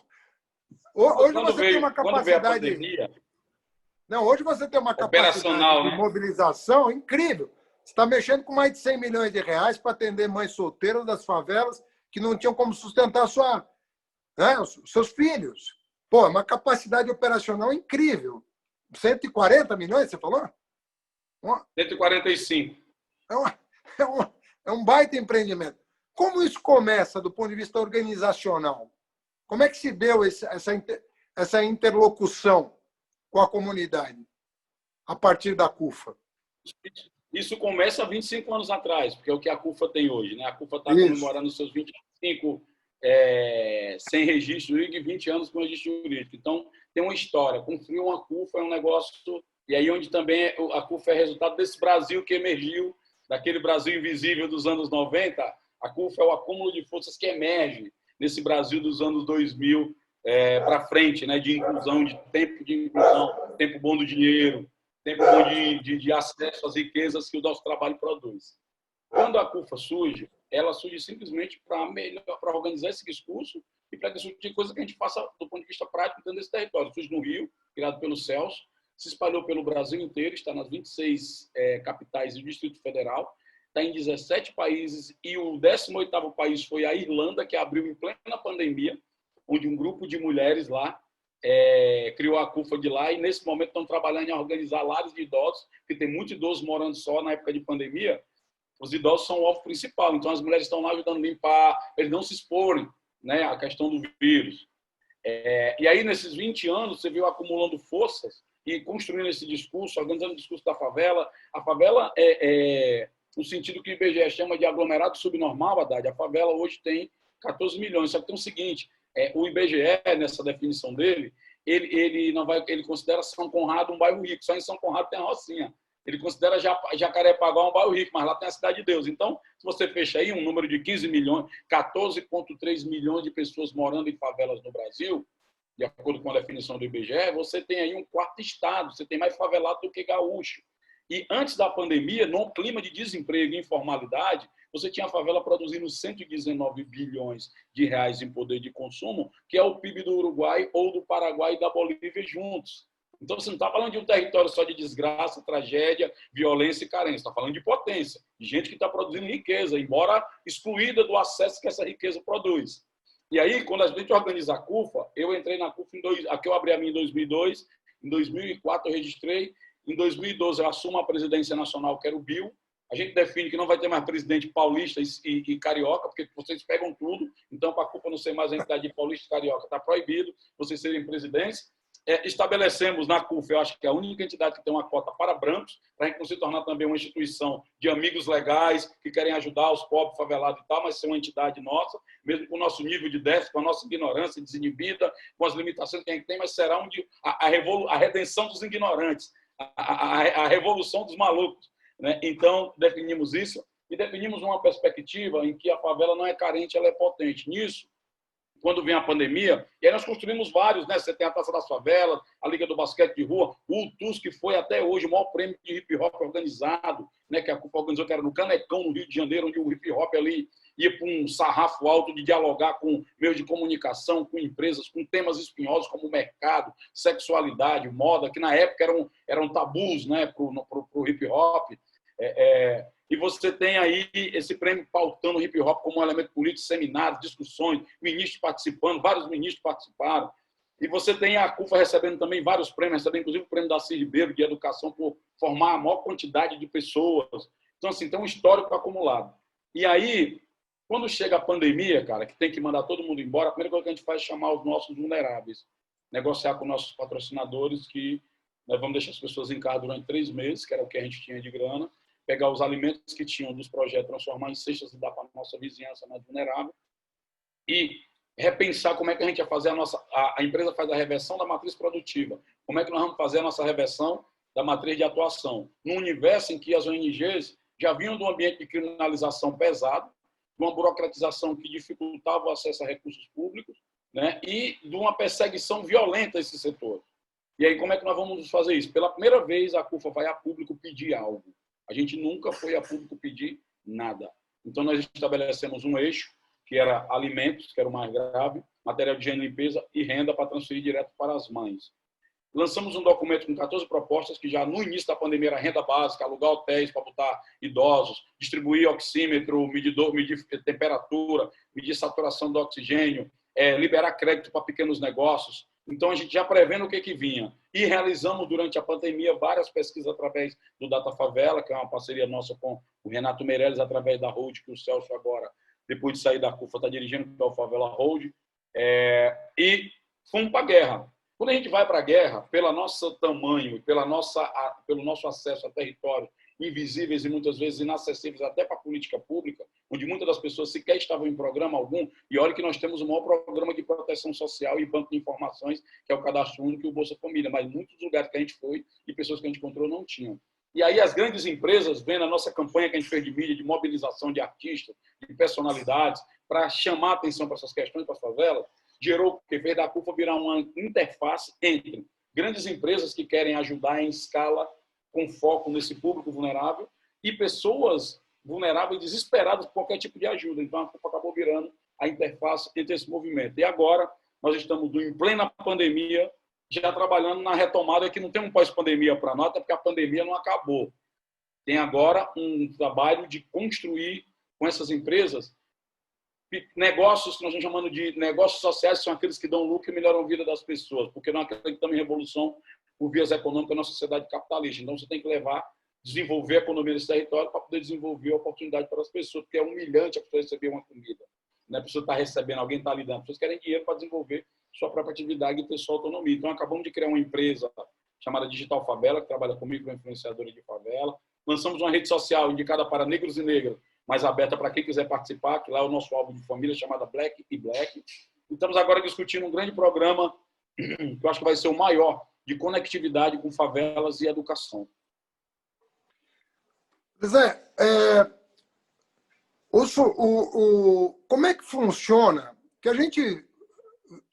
Speaker 1: Hoje você tem uma capacidade... Não, hoje você tem uma capacidade de mobilização incrível. Você está mexendo com mais de 100 milhões de reais para atender mães solteiras das favelas que não tinham como sustentar os seus filhos. Pô, é uma capacidade operacional incrível. 140 milhões, você falou?
Speaker 2: 145.
Speaker 1: É um baita empreendimento. Como isso começa do ponto de vista organizacional? Como é que se deu essa interlocução com a comunidade a partir da CUFA?
Speaker 2: Isso começa há 25 anos atrás, porque é o que a CUFA tem hoje, né? A CUFA está comemorando os seus 25 sem registro jurídico e 20 anos com registro jurídico. Então, tem uma história. Construir uma CUFA é um negócio... E aí onde também a CUFA é resultado desse Brasil que emergiu, daquele Brasil invisível dos anos 90. A CUFA é o acúmulo de forças que emerge nesse Brasil dos anos 2000 para frente, né? De inclusão, de inclusão, tempo bom do dinheiro, tempo bom de acesso às riquezas que o nosso trabalho produz. Quando a CUFA surge, ela surge simplesmente para organizar esse discurso e para discutir coisas que a gente faça do ponto de vista prático dentro desse território. Surge no Rio, criado pelo Celso, se espalhou pelo Brasil inteiro, está nas 26 capitais do Distrito Federal, está em 17 países, e o 18º país foi a Irlanda, que abriu em plena pandemia, onde um grupo de mulheres lá criou a CUFA de lá, e nesse momento estão trabalhando em organizar lares de idosos, porque tem muitos idosos morando só na época de pandemia. Os idosos são o alvo principal, então as mulheres estão lá ajudando a limpar, eles não se exporem, né, à questão do vírus. E aí, nesses 20 anos, você viu acumulando forças e construindo esse discurso, organizando o discurso da favela. A favela no sentido que o IBGE chama de aglomerado subnormal, Haddad. A favela hoje tem 14 milhões. Só que tem o seguinte, o IBGE, nessa definição dele, ele considera São Conrado um bairro rico. Só em São Conrado tem a Rocinha. Ele considera Jacarepaguá um bairro rico, mas lá tem a Cidade de Deus. Então, se você fecha aí um número de 15 milhões, 14,3 milhões de pessoas morando em favelas no Brasil, de acordo com a definição do IBGE, você tem aí um quarto estado, você tem mais favelado do que gaúcho. E antes da pandemia, num clima de desemprego e informalidade, você tinha a favela produzindo 119 bilhões de reais em poder de consumo, que é o PIB do Uruguai ou do Paraguai e da Bolívia juntos. Então, você não está falando de um território só de desgraça, tragédia, violência e carência. Está falando de potência, de gente que está produzindo riqueza, embora excluída do acesso que essa riqueza produz. E aí, quando a gente organiza a CUFA, eu entrei na CUFA, aqui eu abri a minha em 2002, em 2004 eu registrei, em 2012 eu assumo a presidência nacional, que era o BIL. A gente define que não vai ter mais presidente paulista e carioca, porque vocês pegam tudo. Então, para a CUFA não ser mais a entidade de paulista e carioca, está proibido vocês serem presidentes. Estabelecemos na CUFA, eu acho que é a única entidade que tem uma cota para brancos, para a gente não se tornar também uma instituição de amigos legais que querem ajudar os pobres, favelados e tal, mas ser uma entidade nossa, mesmo com o nosso nível de déficit, com a nossa ignorância desinibida, com as limitações que a gente tem, mas será a redenção dos ignorantes, a revolução dos malucos, né? Então, definimos isso e definimos uma perspectiva em que a favela não é carente, ela é potente. Nisso, quando vem a pandemia, e aí nós construímos vários, né? Você tem a Taça das Favelas, a Liga do Basquete de Rua, o TUS, que foi até hoje o maior prêmio de hip-hop organizado, né? Que a CUFA organizou, que era no Canecão, no Rio de Janeiro, onde o hip-hop ali ia para um sarrafo alto de dialogar com meios de comunicação, com empresas, com temas espinhosos como mercado, sexualidade, moda, que na época eram tabus, né? Para o hip-hop. E você tem aí esse prêmio pautando o hip-hop como um elemento político, seminários, discussões, ministros participando, vários ministros participaram. E você tem a CUFA recebendo também vários prêmios, recebendo inclusive o prêmio Darcy Ribeiro de Educação por formar a maior quantidade de pessoas. Então, assim, tem um histórico acumulado. E aí, quando chega a pandemia, cara, que tem que mandar todo mundo embora, a primeira coisa que a gente faz é chamar os nossos vulneráveis, negociar com nossos patrocinadores, que nós vamos deixar as pessoas em casa durante 3 meses, que era o que a gente tinha de grana, pegar os alimentos que tinham dos projetos, transformar em cestas e dar para a nossa vizinhança mais vulnerável e repensar como é que a gente vai fazer a empresa faz a reversão da matriz produtiva, como é que nós vamos fazer a nossa reversão da matriz de atuação, num universo em que as ONGs já vinham de um ambiente de criminalização pesado, de uma burocratização que dificultava o acesso a recursos públicos, né, e de uma perseguição violenta a esse setor. E aí, como é que nós vamos fazer isso? Pela primeira vez, a CUFA vai a público pedir algo. A gente nunca foi a público pedir nada. Então, nós estabelecemos um eixo, que era alimentos, que era o mais grave, material de higiene e limpeza e renda para transferir direto para as mães. Lançamos um documento com 14 propostas, que já no início da pandemia era renda básica, alugar hotéis para botar idosos, distribuir oxímetro, medir temperatura, medir saturação do oxigênio, liberar crédito para pequenos negócios. Então, a gente já prevendo o que vinha. E realizamos, durante a pandemia, várias pesquisas através do Data Favela, que é uma parceria nossa com o Renato Meirelles, através da Hold, que o Celso agora, depois de sair da CUFA, está dirigindo, que é o Favela Hold. E fomos para a guerra. Quando a gente vai para a guerra, pelo nosso tamanho e pelo nosso acesso a territórios invisíveis e muitas vezes inacessíveis até para a política pública, onde muitas das pessoas sequer estavam em programa algum, e olha que nós temos o maior programa de proteção social e banco de informações, que é o Cadastro Único e o Bolsa Família, mas muitos lugares que a gente foi e pessoas que a gente encontrou não tinham. E aí as grandes empresas, vendo a nossa campanha que a gente fez de mídia, de mobilização de artistas, de personalidades, para chamar a atenção para essas questões, para as favelas, gerou, que fez da CUFA virar uma interface entre grandes empresas que querem ajudar em escala com foco nesse público vulnerável e pessoas vulneráveis e desesperadas por qualquer tipo de ajuda. Então, a CUFA acabou virando a interface entre esse movimento. E agora, nós estamos em plena pandemia, já trabalhando na retomada, que não tem um pós-pandemia para nós, até porque a pandemia não acabou. Tem agora um trabalho de construir com essas empresas negócios que nós estamos chamando de negócios sociais, que são aqueles que dão lucro e melhoram a vida das pessoas, porque não acreditamos em revolução por vias econômicas na sociedade capitalista. Então, você tem que desenvolver a economia desse território para poder desenvolver a oportunidade para as pessoas, porque é humilhante a pessoa receber uma comida. Né? A pessoa está recebendo, alguém está lhe dando. As pessoas querem dinheiro para desenvolver sua própria atividade e ter sua autonomia. Então, acabamos de criar uma empresa chamada Digital Favela, que trabalha com micro-influenciadores de favela. Lançamos uma rede social indicada para negros e negras, mas aberta para quem quiser participar, que lá é o nosso álbum de família, chamada Black e Black. E estamos agora discutindo um grande programa, que eu acho que vai ser o maior, de conectividade com favelas e educação.
Speaker 1: Zé, como é que funciona? Que a gente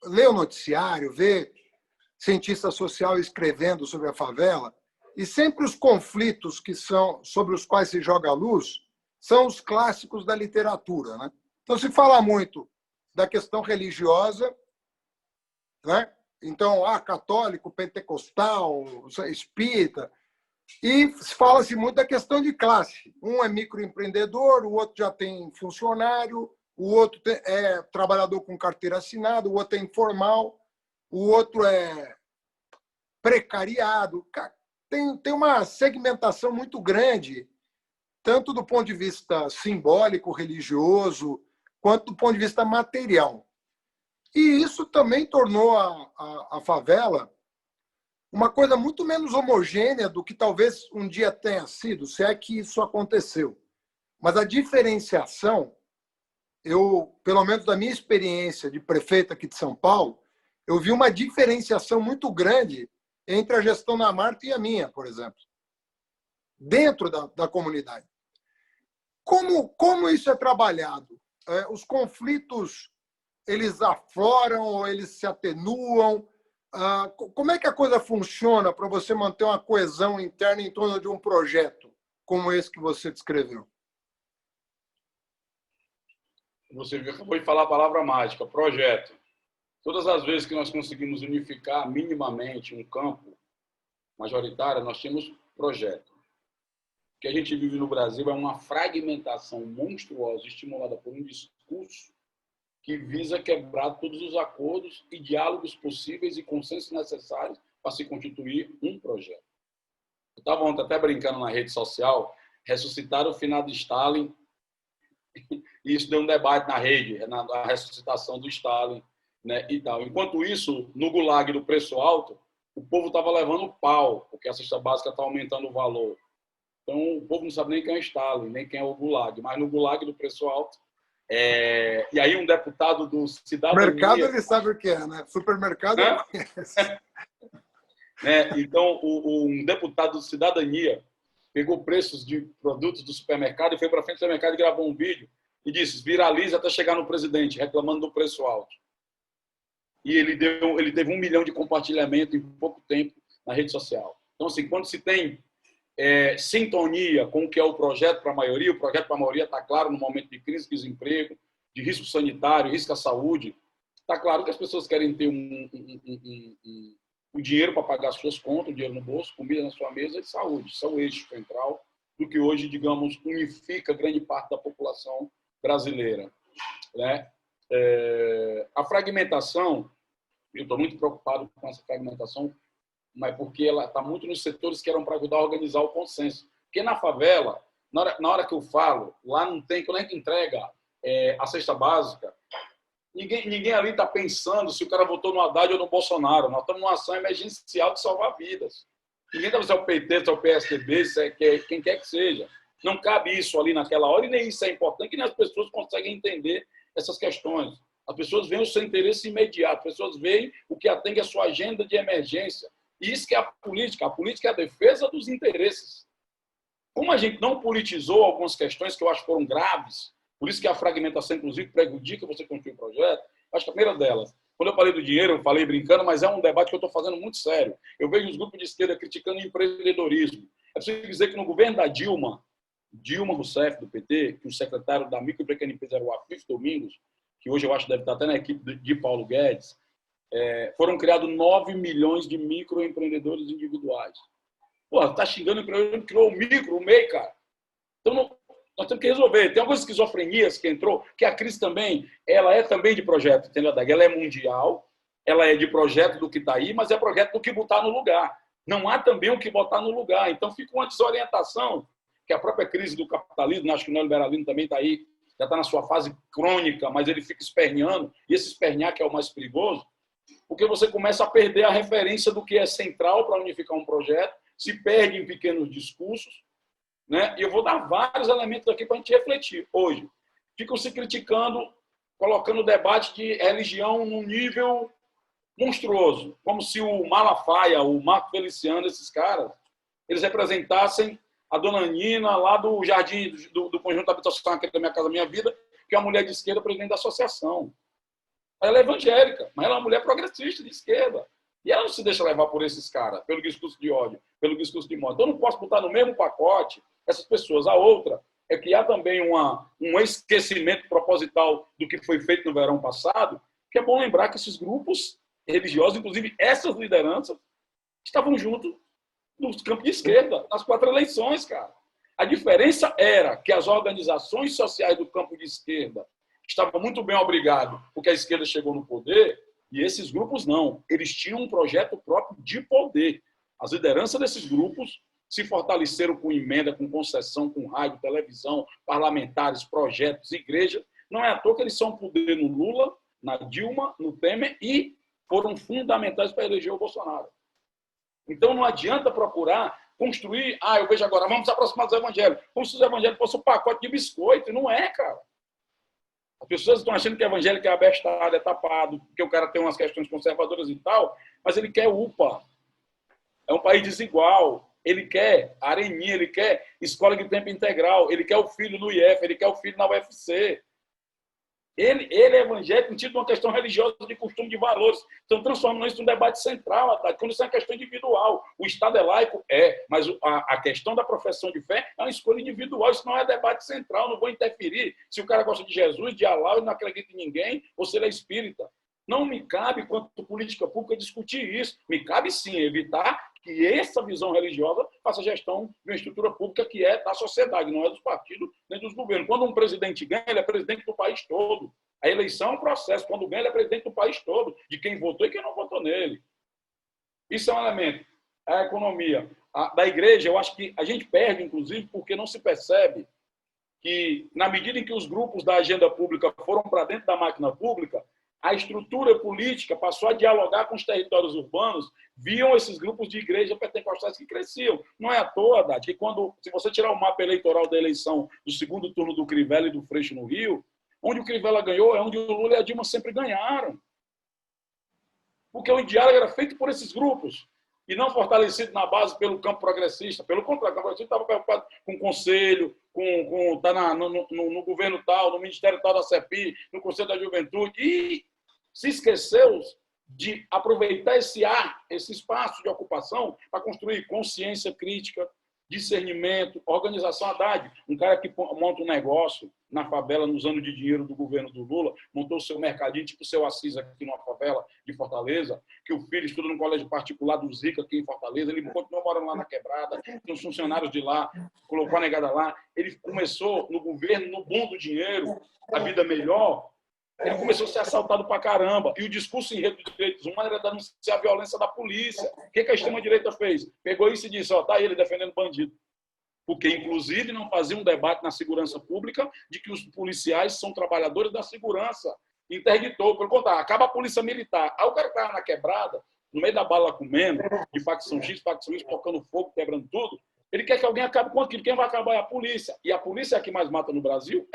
Speaker 1: lê o noticiário, vê cientista social escrevendo sobre a favela, e sempre os conflitos que são sobre os quais se joga a luz são os clássicos da literatura, né? Então, se fala muito da questão religiosa, né? Então, católico, pentecostal, espírita, e fala-se muito da questão de classe. Um é microempreendedor, o outro já tem funcionário, o outro é trabalhador com carteira assinada, o outro é informal, o outro é precariado. Tem uma segmentação muito grande, tanto do ponto de vista simbólico, religioso, quanto do ponto de vista material. E isso também tornou a favela uma coisa muito menos homogênea do que talvez um dia tenha sido, se é que isso aconteceu. Mas a diferenciação, pelo menos da minha experiência de prefeito aqui de São Paulo, eu vi uma diferenciação muito grande entre a gestão da Marta e a minha, por exemplo, dentro da comunidade. Como isso é trabalhado? Os conflitos, eles afloram ou eles se atenuam? Como é que a coisa funciona para você manter uma coesão interna em torno de um projeto como esse que você descreveu?
Speaker 2: Você acabou de falar a palavra mágica, projeto. Todas as vezes que nós conseguimos unificar minimamente um campo majoritário, nós tínhamos projeto. O que a gente vive no Brasil é uma fragmentação monstruosa, estimulada por um discurso que visa quebrar todos os acordos e diálogos possíveis e consensos necessários para se constituir um projeto. Eu estava ontem até brincando na rede social, ressuscitaram o finado Stalin, e isso deu um debate na rede, na ressuscitação do Stalin, né, e tal. Enquanto isso, no Gulag do preço alto, o povo estava levando pau, porque a cesta básica está aumentando o valor. Então, o povo não sabe nem quem é Stalin, nem quem é o Gulag, mas no Gulag do preço alto. E aí um deputado do Cidadania...
Speaker 1: Mercado ele sabe o que é, né? Supermercado ele conhece.
Speaker 2: Então, um deputado do Cidadania pegou preços de produtos do supermercado e foi para frente do supermercado e gravou um vídeo e disse: viraliza até chegar no presidente, reclamando do preço alto. E ele teve 1 milhão de compartilhamento em pouco tempo na rede social. Então, assim, quando se tem sintonia com o que é o projeto para a maioria, o projeto para a maioria está claro no momento de crise, desemprego, de risco sanitário, risco à saúde. Está claro que as pessoas querem ter um dinheiro para pagar suas contas, dinheiro no bolso, comida na sua mesa e saúde. Isso é o eixo central do que hoje, digamos, unifica grande parte da população brasileira. Né? A fragmentação, eu estou muito preocupado com essa fragmentação, mas porque ela está muito nos setores que eram para ajudar a organizar o consenso. Porque na favela, na hora que eu falo, lá não tem, quando a gente entrega a cesta básica, ninguém ali está pensando se o cara votou no Haddad ou no Bolsonaro. Nós estamos numa ação emergencial de salvar vidas. Ninguém está pensando se é o PT, se é o PSDB, se é quem quer que seja. Não cabe isso ali naquela hora, e nem isso é importante, que nem as pessoas conseguem entender essas questões. As pessoas veem o seu interesse imediato, as pessoas veem o que atende a sua agenda de emergência. E isso que é a política. A política é a defesa dos interesses. Como a gente não politizou algumas questões que eu acho que foram graves, por isso que a fragmentação, inclusive, prejudica você construir um projeto, acho que a primeira delas, quando eu falei do dinheiro, eu falei brincando, mas é um debate que eu estou fazendo muito sério. Eu vejo os grupos de esquerda criticando o empreendedorismo. É preciso dizer que no governo da Dilma, Dilma Rousseff, do PT, que o secretário da micro e pequena empresa era o Afif Domingos, que hoje eu acho que deve estar até na equipe de Paulo Guedes, foram criados 9 milhões de microempreendedores individuais. Pô, tá xingando o empreendedor que criou o micro, o MEI, cara. Então, nós temos que resolver. Tem algumas esquizofrenias que entrou, que a crise também, ela é também de projeto, entendeu? Ela é mundial, ela é de projeto do que está aí, mas é projeto do que botar no lugar. Não há também o que botar no lugar. Então, fica uma desorientação, que a própria crise do capitalismo, acho que o neoliberalismo também está aí, já está na sua fase crônica, mas ele fica esperneando, e esse espernear que é o mais perigoso, porque você começa a perder a referência do que é central para unificar um projeto, se perde em pequenos discursos, né? E eu vou dar vários elementos aqui para a gente refletir hoje. Ficam se criticando, colocando o debate de religião num nível monstruoso, como se o Malafaia, o Marco Feliciano, esses caras, eles representassem a dona Nina, lá do Jardim do Conjunto Habitacional aqui da Minha Casa Minha Vida, que é uma mulher de esquerda, presidente da associação. Ela é evangélica, mas ela é uma mulher progressista de esquerda. E ela não se deixa levar por esses caras, pelo discurso de ódio, pelo discurso de morte. Então, eu não posso botar no mesmo pacote essas pessoas. A outra é que há também um esquecimento proposital do que foi feito no verão passado, que é bom lembrar que esses grupos religiosos, inclusive essas lideranças, estavam juntos nos campos de esquerda, nas 4 eleições, cara. A diferença era que as organizações sociais do campo de esquerda estavam muito bem obrigados, porque a esquerda chegou no poder, e esses grupos não. Eles tinham um projeto próprio de poder. As lideranças desses grupos se fortaleceram com emenda, com concessão, com rádio, televisão, parlamentares, projetos, igreja. Não é à toa que eles são poder no Lula, na Dilma, no Temer, e foram fundamentais para eleger o Bolsonaro. Então, não adianta procurar construir... eu vejo agora, vamos se aproximar dos evangélicos. Como se os evangélicos fossem um pacote de biscoito. Não é, cara. As pessoas estão achando que evangélico é abestado, é tapado, porque o cara tem umas questões conservadoras e tal, mas ele quer UPA. É um país desigual. Ele quer areninha, ele quer escola de tempo integral, ele quer o filho no IF, ele quer o filho na UFC. Ele é evangélico no sentido de uma questão religiosa, de costume, de valores. Estão transformando isso num debate central, quando isso é uma questão individual. O Estado é laico? Mas a questão da profissão de fé é uma escolha individual. Isso não é debate central, não vou interferir se o cara gosta de Jesus, de Alá, ele não acredita em ninguém, ou se ele é espírita. Não me cabe, quanto política pública, discutir isso. Me cabe, sim, evitar que essa visão religiosa faça gestão de uma estrutura pública que é da sociedade, não é dos partidos nem dos governos. Quando um presidente ganha, ele é presidente do país todo. A eleição é um processo. Quando ganha, ele é presidente do país todo, de quem votou e quem não votou nele. Isso é um elemento. A economia da igreja, eu acho que a gente perde, inclusive, porque não se percebe que, na medida em que os grupos da agenda pública foram para dentro da máquina pública, a estrutura política passou a dialogar com os territórios urbanos, viam esses grupos de igreja pentecostais que cresciam. Não é à toa, Haddad, que se você tirar o mapa eleitoral da eleição do segundo turno do Crivella e do Freixo no Rio, onde o Crivella ganhou é onde o Lula e a Dilma sempre ganharam. Porque o diálogo era feito por esses grupos e não fortalecido na base pelo campo progressista. Pelo contrário, o campo progressista estava preocupado com o conselho, tá no governo tal, no ministério tal da CEPI, no Conselho da Juventude, e se esqueceu de aproveitar esse espaço de ocupação para construir consciência crítica, discernimento, organização. Haddad, um cara que monta um negócio na favela nos anos de dinheiro do governo do Lula, montou o seu mercadinho, tipo o seu Assis aqui numa favela de Fortaleza, que o filho estuda num colégio particular dos ricos aqui em Fortaleza, ele continuou morando lá na quebrada, tem os funcionários de lá, colocou a negada lá, ele começou no governo, no boom do dinheiro, a vida melhor, ele começou a ser assaltado pra caramba. E o discurso em rede de direitos humanos era denunciar a violência da polícia. O que a extrema-direita fez? Pegou isso e disse, tá ele defendendo bandido. Porque, inclusive, não fazia um debate na segurança pública de que os policiais são trabalhadores da segurança. Interditou, pelo contrário, acaba a polícia militar. Aí o cara estava na quebrada, no meio da bala comendo, de facção X, facção Y, tocando fogo, quebrando tudo. Ele quer que alguém acabe com aquilo. Quem vai acabar é a polícia. E a polícia é a que mais mata no Brasil?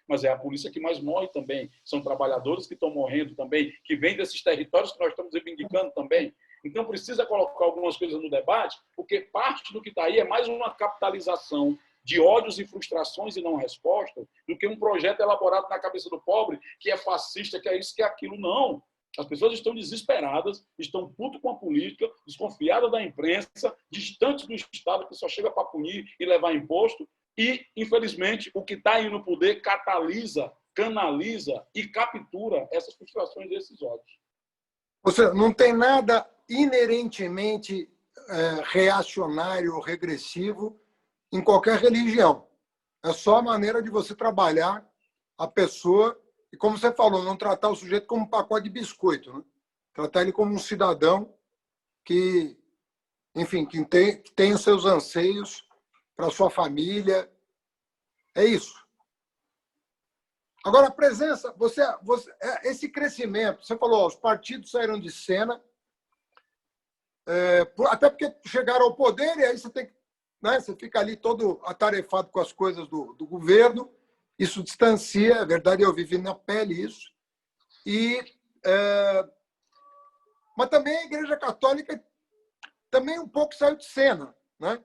Speaker 2: Mas é a polícia que mais morre também. São trabalhadores que estão morrendo também, que vêm desses territórios que nós estamos reivindicando também. Então, precisa colocar algumas coisas no debate, porque parte do que está aí é mais uma capitalização de ódios e frustrações e não resposta, do que um projeto elaborado na cabeça do pobre, que é fascista, que é isso, que é aquilo. Não. As pessoas estão desesperadas, estão putas com a política, desconfiadas da imprensa, distantes do Estado, que só chega para punir e levar imposto. E, infelizmente, o que está aí no poder catalisa, canaliza e captura essas frustrações desses ódios.
Speaker 1: Ou seja, não tem nada inerentemente reacionário ou regressivo em qualquer religião. É só a maneira de você trabalhar a pessoa e, como você falou, não tratar o sujeito como um pacote de biscoito, né? Tratar ele como um cidadão que, enfim, que tem os seus anseios para a sua família. É isso. Agora, a presença, esse crescimento, você falou, os partidos saíram de cena, até porque chegaram ao poder e aí você tem que, né, você fica ali todo atarefado com as coisas do governo, isso distancia, é verdade, eu vivi na pele isso. Mas também a Igreja Católica também um pouco saiu de cena, né?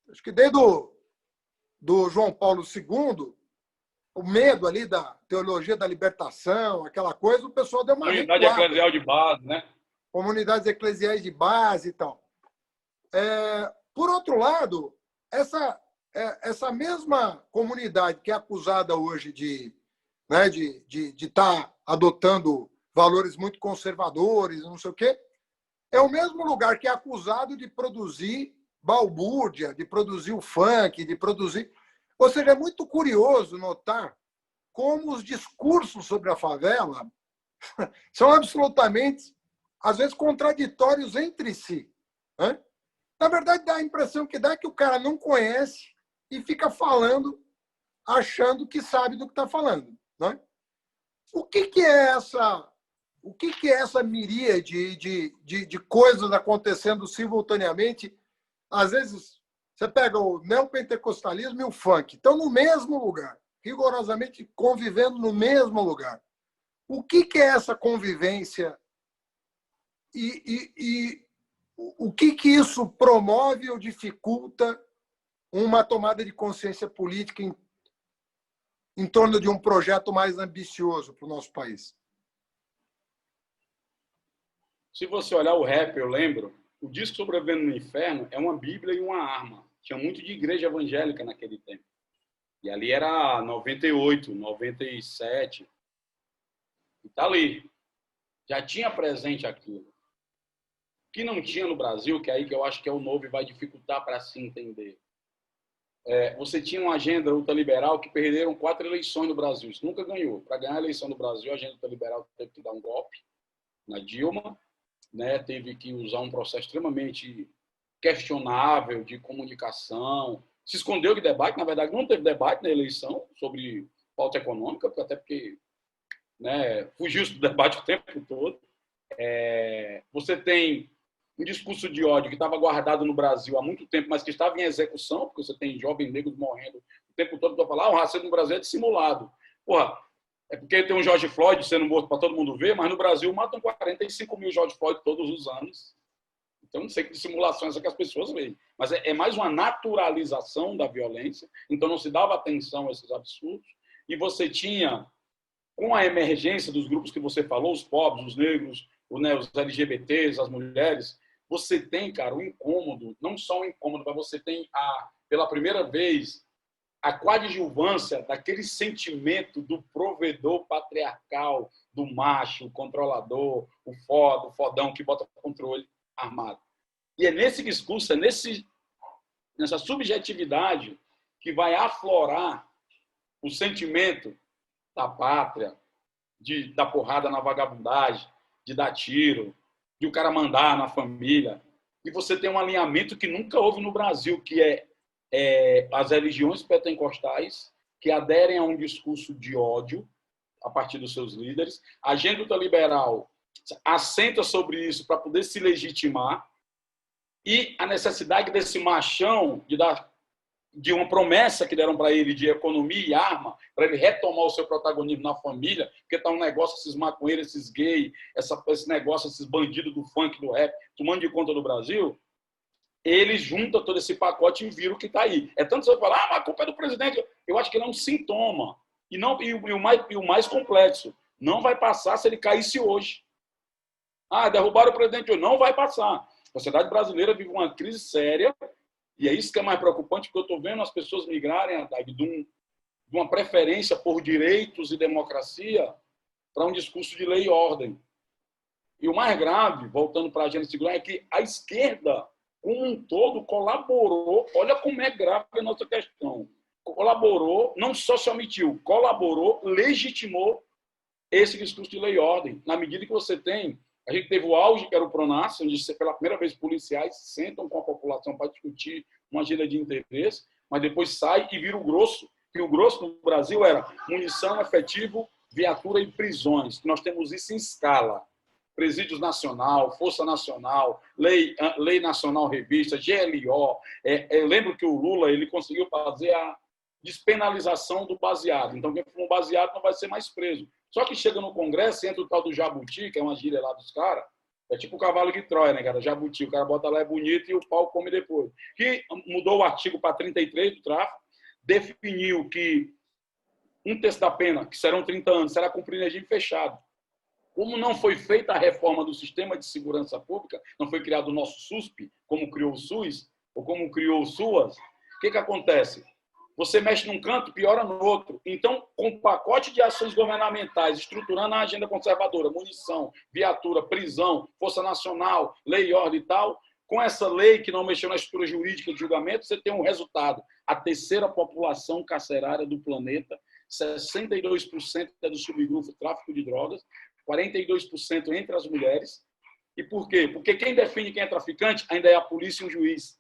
Speaker 1: Acho que desde do João Paulo II, o medo ali da teologia da libertação, aquela coisa, o pessoal deu uma
Speaker 2: Comunidade
Speaker 1: recuada.
Speaker 2: eclesial de base, né?
Speaker 1: Comunidades eclesiais de base e tal. Por outro lado, essa mesma comunidade que é acusada hoje de estar adotando valores muito conservadores, não sei o quê, é o mesmo lugar que é acusado de produzir balbúrdia, de produzir o funk, de produzir... Ou seja, é muito curioso notar como os discursos sobre a favela são absolutamente, às vezes, contraditórios entre si, né? Na verdade, dá a impressão que dá que o cara não conhece e fica falando, achando que sabe do que está falando, né? O que é essa miríade de coisas acontecendo simultaneamente? Às vezes, você pega o neopentecostalismo e o funk, estão no mesmo lugar, rigorosamente convivendo no mesmo lugar. O que é essa convivência e o que isso promove ou dificulta uma tomada de consciência política em torno de um projeto mais ambicioso para o nosso país?
Speaker 2: Se você olhar o rap, eu lembro, o disco Sobrevivendo no Inferno é uma bíblia e uma arma. Tinha muito de igreja evangélica naquele tempo. E ali era 98, 97. E tá ali. Já tinha presente aquilo. O que não tinha no Brasil, que é aí que eu acho que é o novo e vai dificultar para se entender. Você tinha uma agenda ultraliberal que perderam 4 eleições no Brasil. Isso nunca ganhou. Para ganhar a eleição no Brasil, a agenda ultraliberal teve que dar um golpe na Dilma, né? Teve que usar um processo extremamente questionável de comunicação. Se escondeu de debate. Na verdade, não teve debate na eleição sobre pauta econômica, até porque, né, fugiu do debate o tempo todo. Você tem um discurso de ódio que estava guardado no Brasil há muito tempo, mas que estava em execução, porque você tem jovens negros morrendo o tempo todo para falar o racismo no Brasil é dissimulado. Porra, é porque tem um George Floyd sendo morto para todo mundo ver, mas no Brasil matam 45 mil George Floyd todos os anos. Então, não sei que dissimulação é essa que as pessoas veem. Mas é mais uma naturalização da violência, então não se dava atenção a esses absurdos. E você tinha, com a emergência dos grupos que você falou, os pobres, os negros, os LGBTs, as mulheres, você tem, cara, um incômodo, não só um incômodo, mas você tem, pela primeira vez, a coadjuvância daquele sentimento do provedor patriarcal, do macho, o controlador, o fodão que bota controle armado. E é nesse discurso, nessa subjetividade que vai aflorar o sentimento da pátria, de dar porrada na vagabundagem, de dar tiro, de o cara mandar na família. E você tem um alinhamento que nunca houve no Brasil, que é as religiões pentecostais que aderem a um discurso de ódio a partir dos seus líderes. A agenda ultraliberal assenta sobre isso para poder se legitimar, e a necessidade desse machão de uma promessa que deram para ele de economia e arma, para ele retomar o seu protagonismo na família, porque está um negócio, esses maconheiros, esses gays, esse negócio, esses bandidos do funk, do rap, tomando de conta do Brasil, eles juntam todo esse pacote e viram o que está aí. É tanto que você fala, mas a culpa é do presidente. Eu acho que ele é um sintoma. E o mais complexo, não vai passar se ele caísse hoje. Derrubaram o presidente hoje. Não vai passar. A sociedade brasileira vive uma crise séria E é isso que é mais preocupante, porque eu estou vendo as pessoas migrarem, Haddad, de uma preferência por direitos e democracia para um discurso de lei e ordem. E o mais grave, voltando para a agenda de segurança, é que a esquerda, como um todo, colaborou. Olha como é grave a nossa questão. Colaborou, não só se omitiu, colaborou, legitimou esse discurso de lei e ordem. Na medida que você tem, a gente teve o auge, que era o PRONAS, onde pela primeira vez policiais sentam com a população para discutir uma agenda de interesse, mas depois sai e vira o grosso. E o grosso no Brasil era munição, efetivo, viatura e prisões. Nós temos isso em escala. Presídios Nacional, Força Nacional, Lei Nacional Revista, GLO. Eu lembro que o Lula ele conseguiu fazer a despenalização do baseado. Então, quem for um baseado não vai ser mais preso. Só que chega no Congresso, entra o tal do jabuti, que é uma gíria lá dos caras, é tipo o cavalo de Troia, né, cara? Jabuti, o cara bota lá, é bonito e o pau come depois. Que mudou o artigo para 33 do tráfico, definiu que um terço da pena, que serão 30 anos, será cumprido em regime fechado. Como não foi feita a reforma do sistema de segurança pública, não foi criado o nosso SUSP, como criou o SUS, ou como criou o SUAS, o que acontece? Você mexe num canto, piora no outro. Então, com um pacote de ações governamentais, estruturando a agenda conservadora, munição, viatura, prisão, Força Nacional, lei e ordem e tal, com essa lei que não mexeu na estrutura jurídica de julgamento, você tem um resultado. A terceira população carcerária do planeta, 62% é do subgrupo tráfico de drogas, 42% entre as mulheres. E por quê? Porque quem define quem é traficante ainda é a polícia e o juiz.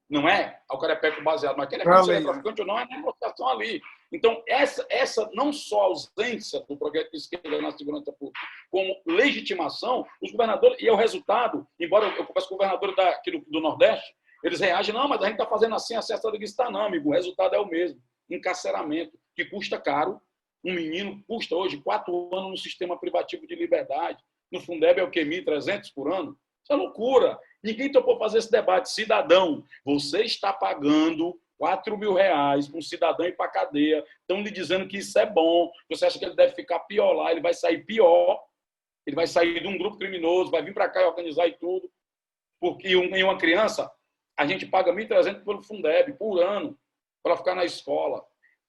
Speaker 2: Não é o cara pega o baseado, mas quem define se é traficante ou não é a negociação ali. Então, essa não só ausência do projeto de esquerda na segurança pública, como legitimação, os governadores, e é o resultado, embora eu converse com governadores aqui do Nordeste, eles reagem, não, mas a gente está fazendo assim, acesso a está não, amigo, o resultado é o mesmo, encarceramento, que custa caro. Um menino custa hoje 4 anos no sistema privativo de liberdade. No Fundeb é o quê? 1.300 por ano? Isso é loucura. Ninguém topou fazer esse debate. Cidadão, você está pagando R$ 4.000 para um cidadão ir para a cadeia. Estão lhe dizendo que isso é bom. Você acha que ele deve ficar pior lá? Ele vai sair pior. Ele vai sair de um grupo criminoso, vai vir para cá e organizar e tudo. Porque em uma criança, a gente paga 1.300 pelo Fundeb por ano para ficar na escola.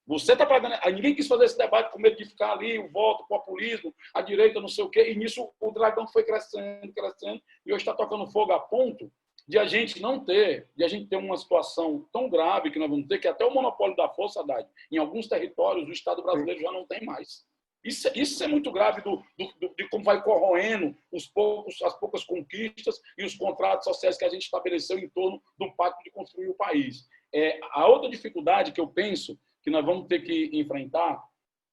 Speaker 2: Você está pagando. Ninguém quis fazer esse debate com medo de ficar ali, o voto, o populismo, a direita, não sei o quê. E nisso o dragão foi crescendo, crescendo, e hoje está tocando fogo a ponto de a gente ter uma situação tão grave que nós vamos ter, que até o monopólio da força, Haddad, em alguns territórios, o Estado brasileiro já não tem mais. Isso é muito grave de como vai corroendo as poucas conquistas e os contratos sociais que a gente estabeleceu em torno do pacto de construir o país. A outra dificuldade que eu penso que nós vamos ter que enfrentar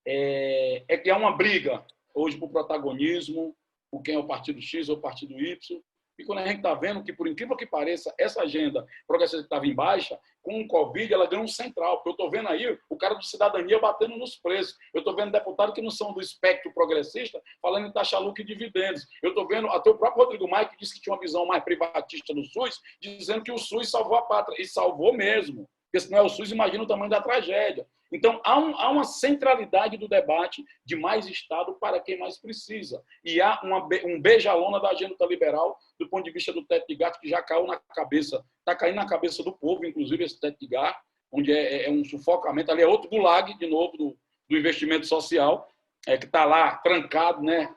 Speaker 2: é que há uma briga hoje por protagonismo, por quem é o partido X ou o partido Y. E quando a gente está vendo que, por incrível que pareça, essa agenda progressista que estava em baixa, com o Covid, ela ganhou um central. Porque eu estou vendo aí o cara do Cidadania batendo nos preços. Eu estou vendo deputados que não são do espectro progressista falando em taxa lucro e dividendos. Eu estou vendo até o próprio Rodrigo Maia, que disse que tinha uma visão mais privatista do SUS, dizendo que o SUS salvou a pátria. E salvou mesmo. Porque se não é o SUS, imagina o tamanho da tragédia. Então, há uma centralidade do debate de mais Estado para quem mais precisa. E há um beija-lona da agenda liberal do ponto de vista do teto de gasto, que já caiu na cabeça, está caindo na cabeça do povo, inclusive esse teto de gasto, onde é um sufocamento. Ali é outro gulag, de novo, do investimento social, que está lá trancado, né,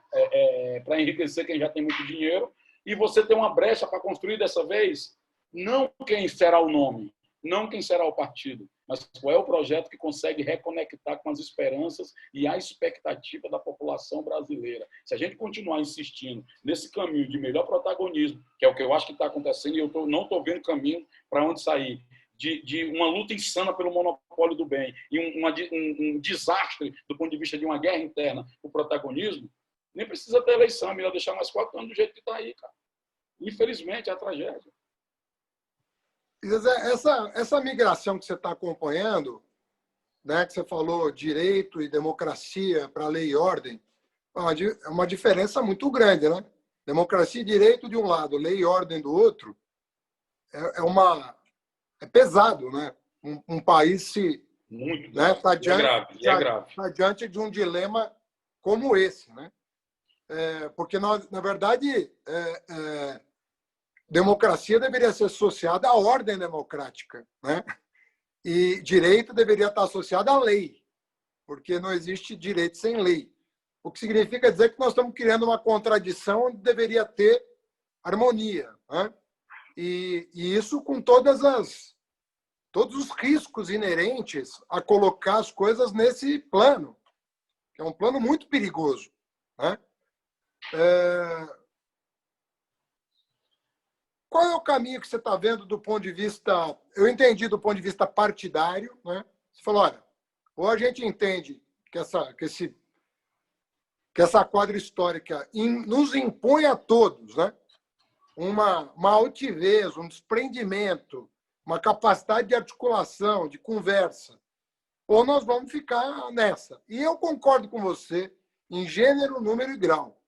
Speaker 2: para enriquecer quem já tem muito dinheiro. E você tem uma brecha para construir dessa vez, não quem será o nome, não quem será o partido, mas qual é o projeto que consegue reconectar com as esperanças e a expectativa da população brasileira. Se a gente continuar insistindo nesse caminho de melhor protagonismo, que é o que eu acho que está acontecendo, e eu não estou vendo caminho para onde sair, de uma luta insana pelo monopólio do bem e um desastre do ponto de vista de uma guerra interna, o protagonismo, nem precisa ter eleição, é melhor deixar mais 4 anos do jeito que está aí, cara. Infelizmente, é a tragédia.
Speaker 1: Essa migração que você está acompanhando, né, que você falou direito e democracia para lei e ordem, é uma diferença muito grande, né? Democracia e direito de um lado, lei e ordem do outro, é pesado, né? Um país se
Speaker 2: muito
Speaker 1: né, tá
Speaker 2: grave.
Speaker 1: Tá diante de um dilema como esse, né? Porque nós, na verdade, democracia deveria ser associada à ordem democrática, né? E direito deveria estar associado à lei, porque não existe direito sem lei. O que significa dizer que nós estamos criando uma contradição onde deveria ter harmonia, né? E isso com todos os riscos inerentes a colocar as coisas nesse plano, que é um plano muito perigoso, né? Qual é o caminho que você está vendo do ponto de vista... Eu entendi do ponto de vista partidário, né? Você falou, olha, ou a gente entende que essa quadra histórica nos impõe a todos, né? Uma altivez, um desprendimento, uma capacidade de articulação, de conversa, ou nós vamos ficar nessa. E eu concordo com você em gênero, número e grau.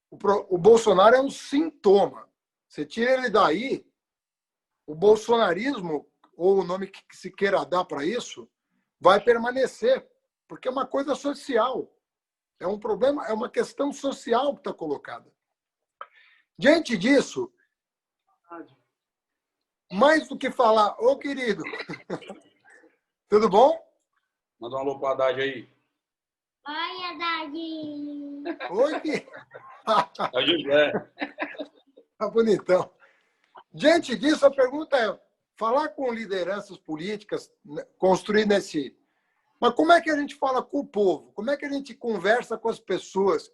Speaker 1: O Bolsonaro é um sintoma. Você tira ele daí, o bolsonarismo, ou o nome que se queira dar para isso, vai permanecer, porque é uma coisa social. É um problema, é uma questão social que está colocada. Diante disso, mais do que falar, ô querido, tudo bom?
Speaker 2: Manda um alô para a Haddad aí.
Speaker 3: Oi, Haddad.
Speaker 1: Oi, que...
Speaker 2: É o José.
Speaker 1: Tá bonitão. Diante disso, a pergunta é, falar com lideranças políticas, construir nesse... Mas como é que a gente fala com o povo? Como é que a gente conversa com as pessoas?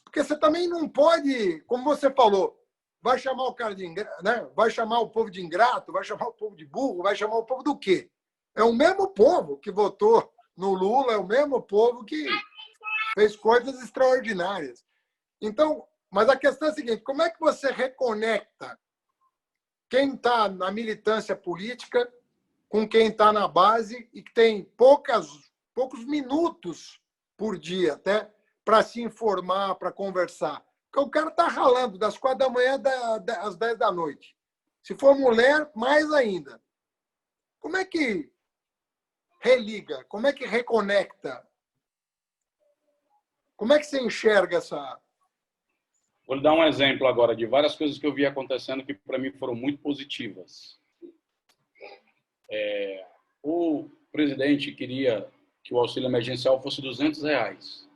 Speaker 1: Porque você também não pode, como você falou, vai chamar o cara de ingrato, né? Vai chamar o povo de ingrato, vai chamar o povo de burro, vai chamar o povo do quê? É o mesmo povo que votou no Lula, é o mesmo povo que fez coisas extraordinárias. Então, mas a questão é a seguinte, como é que você reconecta quem está na militância política com quem está na base e que tem poucos minutos por dia até para se informar, para conversar? Porque o cara está ralando das 4 da manhã às 10 da noite. Se for mulher, mais ainda. Como é que religa? Como é que reconecta? Como é que você enxerga essa...
Speaker 2: Vou lhe dar um exemplo agora de várias coisas que eu vi acontecendo que, para mim, foram muito positivas. O presidente queria que o auxílio emergencial fosse R$200.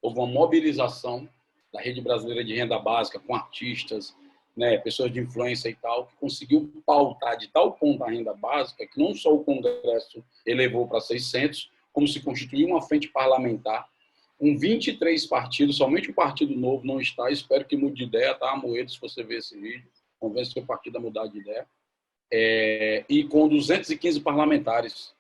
Speaker 2: Houve uma mobilização da Rede Brasileira de Renda Básica com artistas, né, pessoas de influência e tal, que conseguiu pautar de tal ponto a renda básica que não só o Congresso elevou para 600, como se constituiu uma frente parlamentar com 23 partidos, somente o Partido Novo não está, espero que mude de ideia, tá, Amoedo, se você ver esse vídeo, convence seu partido a mudar de ideia, e com 215 parlamentares.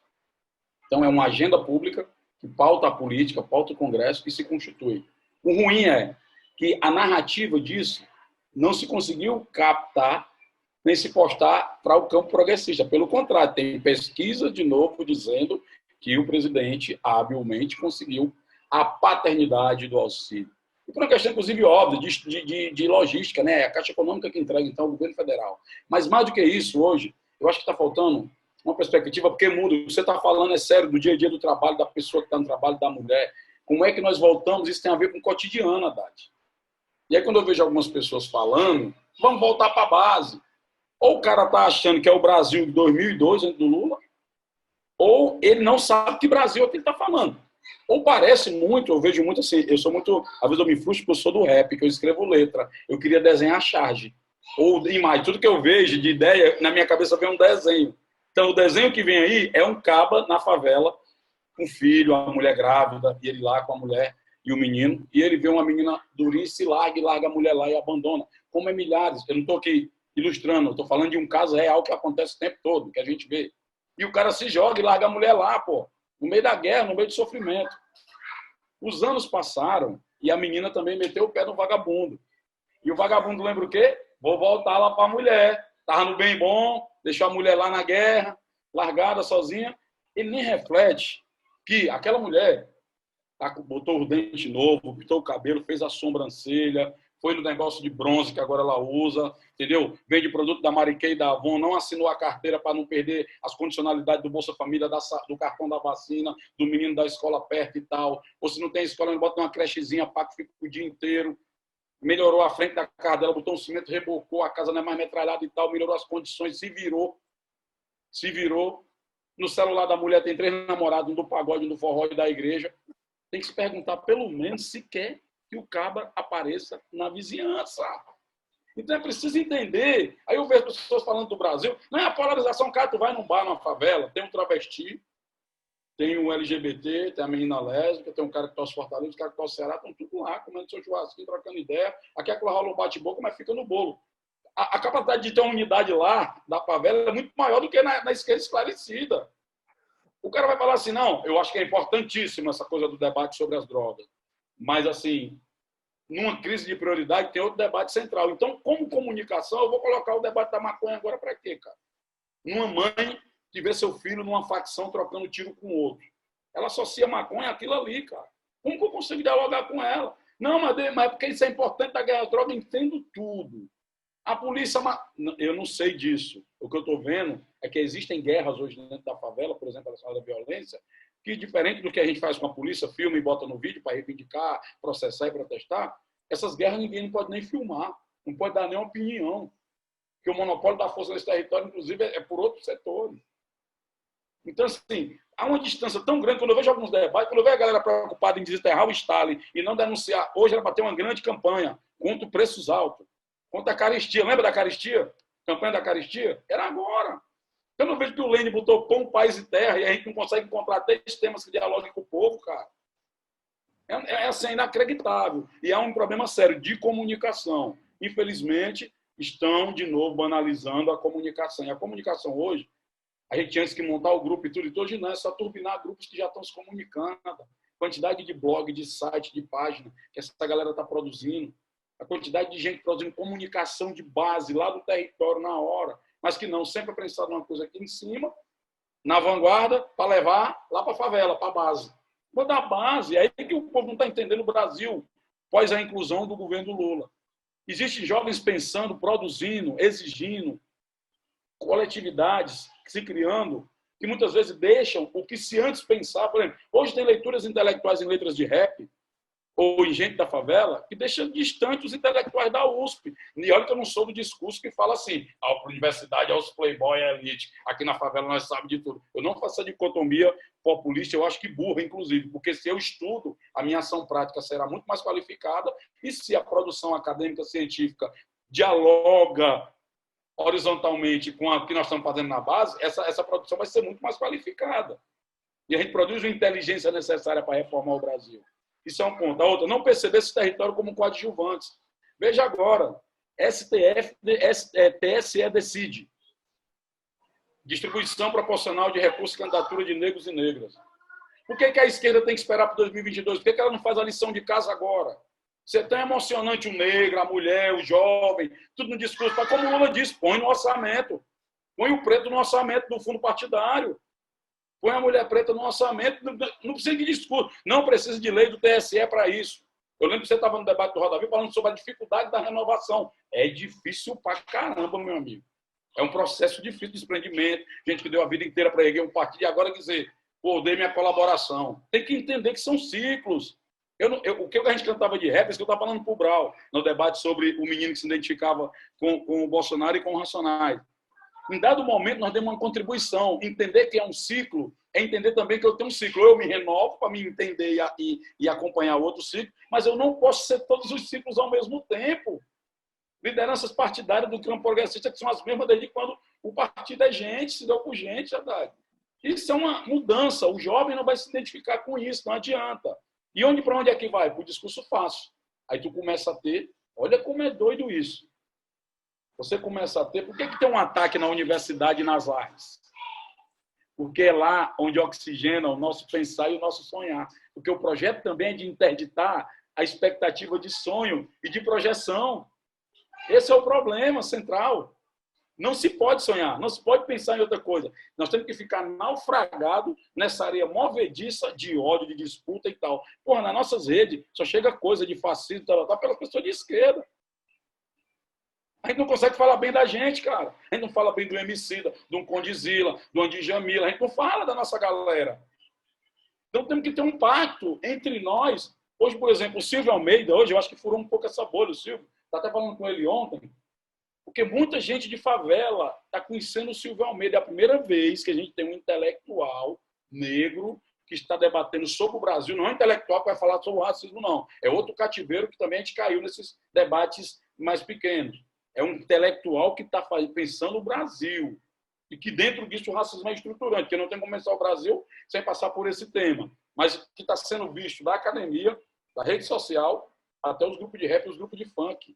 Speaker 2: Então, é uma agenda pública que pauta a política, pauta o Congresso e se constitui. O ruim é que a narrativa disso não se conseguiu captar nem se postar para o campo progressista. Pelo contrário, tem pesquisa, de novo, dizendo que o presidente habilmente conseguiu a paternidade do auxílio. E por uma questão, inclusive, óbvia, de logística, né? A Caixa Econômica que entrega, então, o governo federal. Mas, mais do que isso, hoje, eu acho que está faltando uma perspectiva, porque muda. Você está falando, é sério, do dia a dia do trabalho, da pessoa que está no trabalho, da mulher. Como é que nós voltamos? Isso tem a ver com o cotidiano, Haddad. E aí, quando eu vejo algumas pessoas falando, vamos voltar para a base. Ou o cara está achando que é o Brasil de 2002, antes do Lula, ou ele não sabe que Brasil é o que ele está falando. Ou parece muito, eu vejo muito assim, eu sou muito, às vezes eu me frustro porque eu sou do rap, que eu escrevo letra, eu queria desenhar charge, ou imagem, tudo que eu vejo de ideia, na minha cabeça vem um desenho. Então o desenho que vem aí é um caba na favela, com um filho, a mulher grávida, e ele lá com a mulher e o menino, e ele vê uma menina durinha, se larga e larga a mulher lá e abandona. Como é milhares, eu não estou aqui ilustrando, eu estou falando de um caso real que acontece o tempo todo, que a gente vê. E o cara se joga e larga a mulher lá, pô. No meio da guerra, no meio do sofrimento. Os anos passaram e a menina também meteu o pé no vagabundo. E o vagabundo lembra o quê? Vou voltar lá para a mulher. Estava no bem bom, deixou a mulher lá na guerra, largada, sozinha. Ele nem reflete que aquela mulher botou o dente novo, pintou o cabelo, fez a sobrancelha, foi no negócio de bronze que agora ela usa, entendeu? Vende produto da Mariquê e da Avon, não assinou a carteira para não perder as condicionalidades do Bolsa Família, do cartão da vacina, do menino da escola perto e tal. Ou se não tem escola, não bota uma crechezinha para que fica o dia inteiro. melhorou a frente da casa dela, botou um cimento, rebocou, a casa não é mais metralhada e tal, melhorou as condições, se virou. No celular da mulher tem 3 namorados, um do pagode, um do forró e da igreja. Tem que se perguntar, pelo menos, se quer que o cabra apareça na vizinhança. Então é preciso entender. Aí eu vejo pessoas falando do Brasil, não é a polarização, cara, tu vai num bar, numa favela, tem um travesti, tem um LGBT, tem a menina lésbica, tem um cara que torce Fortaleza, um cara que torce Ceará, estão tudo lá, comendo seu churrasquinho, trocando ideia. Aqui é que rola um bate-boca, mas fica no bolo. A capacidade de ter uma unidade lá, da favela, é muito maior do que na esquerda esclarecida. O cara vai falar assim, não, eu acho que é importantíssima essa coisa do debate sobre as drogas. Mas, assim, numa crise de prioridade, tem outro debate central. Então, como comunicação, eu vou colocar o debate da maconha agora para quê, cara? Uma mãe que vê seu filho numa facção trocando tiro com outro. Ela associa maconha àquilo ali, cara. Como que eu consigo dialogar com ela? Não, mas é porque isso é importante da guerra às drogas, eu entendo tudo. A polícia... Eu não sei disso. O que eu estou vendo é que existem guerras hoje dentro da favela, por exemplo, relacionadas à violência, que, diferente do que a gente faz com a polícia, filma e bota no vídeo para reivindicar, processar e protestar, essas guerras ninguém não pode nem filmar, não pode dar nem opinião. Porque o monopólio da força nesse território, inclusive, é por outros setores. Então, assim, há uma distância tão grande. Quando eu vejo alguns debates, quando eu vejo a galera preocupada em desenterrar o Stalin e não denunciar, hoje era para ter uma grande campanha contra preços altos, contra a caristia. Lembra da caristia? Campanha da caristia? Era agora. Eu não vejo que o Lênin botou pão, paz e terra e a gente não consegue encontrar 3 temas que dialoguem com o povo, cara. É assim, inacreditável. E há um problema sério de comunicação. Infelizmente, estão, de novo, banalizando a comunicação. E a comunicação hoje, a gente tinha que montar o grupo e tudo, hoje não, é só turbinar grupos que já estão se comunicando. A quantidade de blog, de site, de página que essa galera está produzindo. A quantidade de gente produzindo comunicação de base lá do território na hora, mas que não, sempre pensado numa coisa aqui em cima, na vanguarda, para levar lá para a favela, para a base. Mas da base, é aí que o povo não está entendendo o Brasil, pós a inclusão do governo Lula. Existem jovens pensando, produzindo, exigindo, coletividades se criando, que muitas vezes deixam o que se antes pensava. Por exemplo, hoje tem leituras intelectuais em letras de rap, ou em gente da favela, que deixam distante os intelectuais da USP. E olha que eu não sou do discurso que fala assim, a universidade é os playboy, é a elite, aqui na favela nós sabemos de tudo. Eu não faço a dicotomia populista, eu acho que burra, inclusive, porque se eu estudo, a minha ação prática será muito mais qualificada, e se a produção acadêmica científica dialoga horizontalmente com o que nós estamos fazendo na base, essa produção vai ser muito mais qualificada. E a gente produz a inteligência necessária para reformar o Brasil. Isso é um ponto. A outra, não perceber esse território como coadjuvantes. Veja agora, TSE decide. Distribuição proporcional de recursos e candidatura de negros e negras. Por que a esquerda tem que esperar para 2022? Por que ela não faz a lição de casa agora? Você é tão emocionante o negro, a mulher, o jovem, tudo no discurso. Mas como o Lula disse, põe no orçamento. Põe o preto no orçamento do fundo partidário. Põe a mulher preta no orçamento, não precisa de discurso, não precisa de lei do TSE para isso. Eu lembro que você estava no debate do Roda Viva falando sobre a dificuldade da renovação. É difícil pra caramba, meu amigo. É um processo difícil de desprendimento, gente que deu a vida inteira para erguer um partido e agora dizer, pô, dei minha colaboração. Tem que entender que são ciclos. O que a gente cantava de rap, é isso que eu estava falando para o Brau, no debate sobre o menino que se identificava com o Bolsonaro e com o Racionais. Em dado momento, nós demos uma contribuição. Entender que é um ciclo é entender também que eu tenho um ciclo. Eu me renovo para me entender e acompanhar outro ciclo, mas eu não posso ser todos os ciclos ao mesmo tempo. Lideranças partidárias do campo progressista que são as mesmas desde quando o partido é gente, se deu por gente, verdade. Isso é uma mudança. O jovem não vai se identificar com isso, não adianta. E para onde é que vai? Para o discurso fácil. Aí tu começa a ter... Olha como é doido isso. Você começa a ter... Por que tem um ataque na universidade e nas artes? Porque é lá onde oxigena o nosso pensar e o nosso sonhar. Porque o projeto também é de interditar a expectativa de sonho e de projeção. Esse é o problema central. Não se pode sonhar, não se pode pensar em outra coisa. Nós temos que ficar naufragado nessa areia movediça de ódio, de disputa e tal. Porra, nas nossas redes só chega coisa de fascismo, tal, pelas pessoas de esquerda. A gente não consegue falar bem da gente, cara. A gente não fala bem do Emicida, do Condizila, do Andijamila. A gente não fala da nossa galera. Então temos que ter um pacto entre nós Hoje, por exemplo, o Silvio Almeida, hoje eu acho que furou um pouco essa bolha, o Silvio. Está até falando com ele ontem, porque muita gente de favela está conhecendo o Silvio Almeida. É a primeira vez que a gente tem um intelectual negro que está debatendo sobre o Brasil. Não é um intelectual que vai falar sobre o racismo, não. É outro cativeiro que também a gente caiu nesses debates mais pequenos. É um intelectual que está pensando o Brasil. E que dentro disso o racismo é estruturante, porque não tem como pensar o Brasil sem passar por esse tema. Mas que está sendo visto da academia, da rede social, até os grupos de rap e os grupos de funk.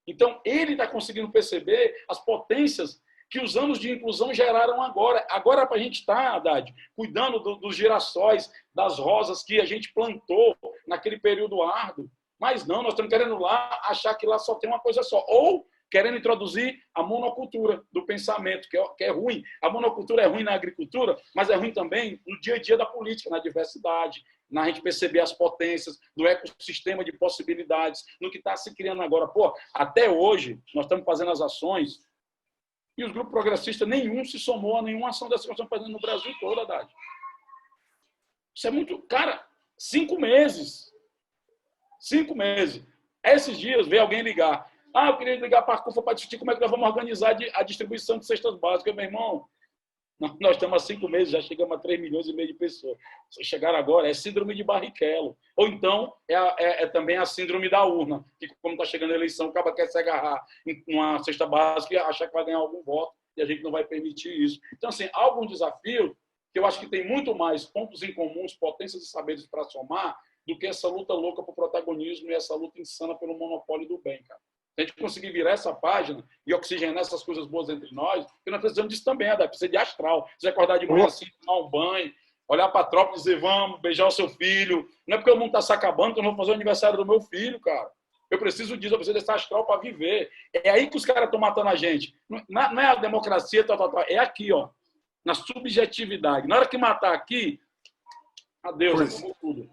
Speaker 2: Então, ele está conseguindo perceber as potências que os anos de inclusão geraram agora. Agora é para a gente estar, Haddad, cuidando dos girassóis, das rosas que a gente plantou naquele período árduo. Mas não, nós estamos querendo lá achar que lá só tem uma coisa só. Ou querendo introduzir a monocultura do pensamento, que é ruim. A monocultura é ruim na agricultura, mas é ruim também no dia a dia da política, na diversidade, na gente perceber as potências do ecossistema de possibilidades, no que está se criando agora. Pô, até hoje, nós estamos fazendo as ações e os grupos progressistas, nenhum se somou a nenhuma ação dessa que nós estamos fazendo no Brasil todo, Haddad. Isso é muito... Cara, 5 meses. 5 meses. Esses dias veio alguém ligar. Ah, eu queria ligar para a CUFA para discutir como é que nós vamos organizar a distribuição de cestas básicas. Meu irmão, nós estamos há 5 meses, já chegamos a 3,5 milhões de pessoas. Se chegar agora, é síndrome de Barrichello. Ou então, é também a síndrome da urna, que como está chegando a eleição, o cara quer se agarrar em uma cesta básica e achar que vai ganhar algum voto, e a gente não vai permitir isso. Então, assim, há algum desafio que eu acho que tem muito mais pontos em comuns, potências e saberes para somar, do que essa luta louca por protagonismo e essa luta insana pelo monopólio do bem, cara. Se a gente conseguir virar essa página e oxigenar essas coisas boas entre nós, porque nós precisamos disso também, Haddad, precisa de astral. Você acordar de manhã assim, tomar um banho, olhar para a tropa e dizer, vamos, beijar o seu filho. Não é porque o mundo está se acabando que eu não vou fazer o aniversário do meu filho, cara. Eu preciso disso, eu preciso desse astral para viver. É aí que os caras estão matando a gente. Não é a democracia, é aqui, ó, na subjetividade. Na hora que matar aqui, adeus, acabou tudo.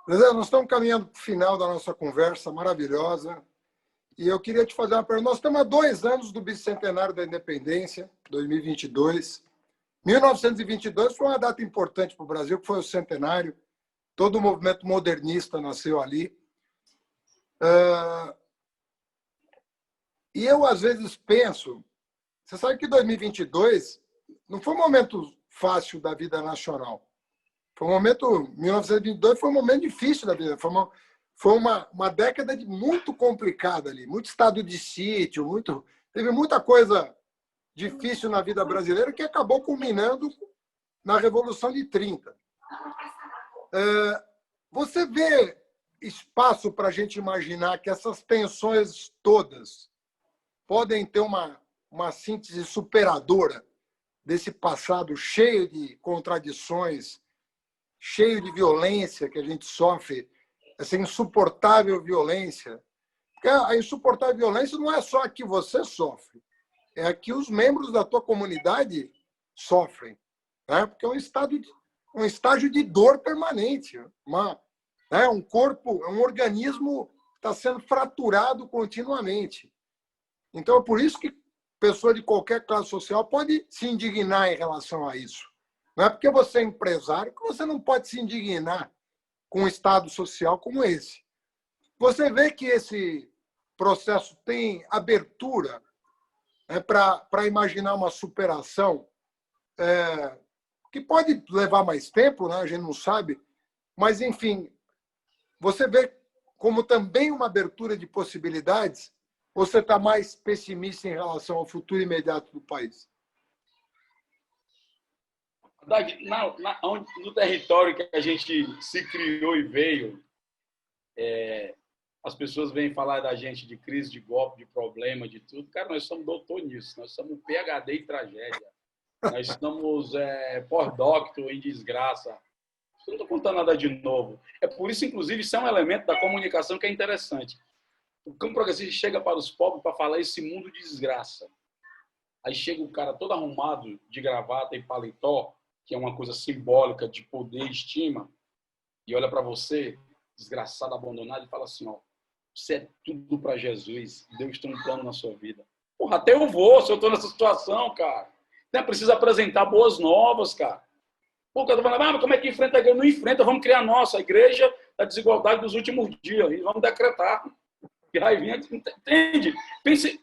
Speaker 1: Nós estamos caminhando para o final da nossa conversa maravilhosa. E eu queria te fazer uma pergunta. Nós estamos há 2 anos do bicentenário da independência, 2022. 1922 foi uma data importante para o Brasil, que foi o centenário. Todo o movimento modernista nasceu ali. E eu, às vezes, penso... Você sabe que 2022 não foi um momento fácil da vida nacional. Foi um momento... 1922 foi um momento difícil da vida. Foi uma década muito complicada ali, muito estado de sítio, teve muita coisa difícil na vida brasileira que acabou culminando na Revolução de 30. Você vê espaço para a gente imaginar que essas tensões todas podem ter uma síntese superadora desse passado cheio de contradições, cheio de violência que a gente sofre, essa insuportável violência. Porque a insuportável violência não é só a que você sofre, é a que os membros da tua comunidade sofrem. Né? Porque é um estágio de dor permanente. Um corpo, um organismo que está sendo fraturado continuamente. Então, é por isso que pessoa de qualquer classe social pode se indignar em relação a isso. Não é porque você é empresário que você não pode se indignar com um estado social como esse. Você vê que esse processo tem abertura para imaginar uma superação que pode levar mais tempo, né? A gente não sabe, mas, enfim, você vê como também uma abertura de possibilidades, ou você está mais pessimista em relação ao futuro imediato do país?
Speaker 2: No território que a gente se criou e veio, as pessoas vêm falar da gente de crise, de golpe, de problema, de tudo. Cara, nós somos doutor nisso, nós somos PhD em tragédia, nós somos pós-doctor em desgraça. Eu não estou contando nada de novo. É por isso, inclusive, isso é um elemento da comunicação que é interessante. O campo progressista chega para os pobres para falar esse mundo de desgraça. Aí chega o cara todo arrumado de gravata e paletó, que é uma coisa simbólica de poder e estima, e olha para você, desgraçado, abandonado, e fala assim, ó, você é tudo para Jesus, Deus tem um plano na sua vida. Porra, até eu vou, se eu estou nessa situação, cara. Então, precisa apresentar boas novas, cara. Pô, o cara tá falando, mas como é que enfrenta a igreja? Não enfrenta, vamos criar a nossa. A igreja da desigualdade dos últimos dias e vamos decretar. Que raivinha, entende? Pense,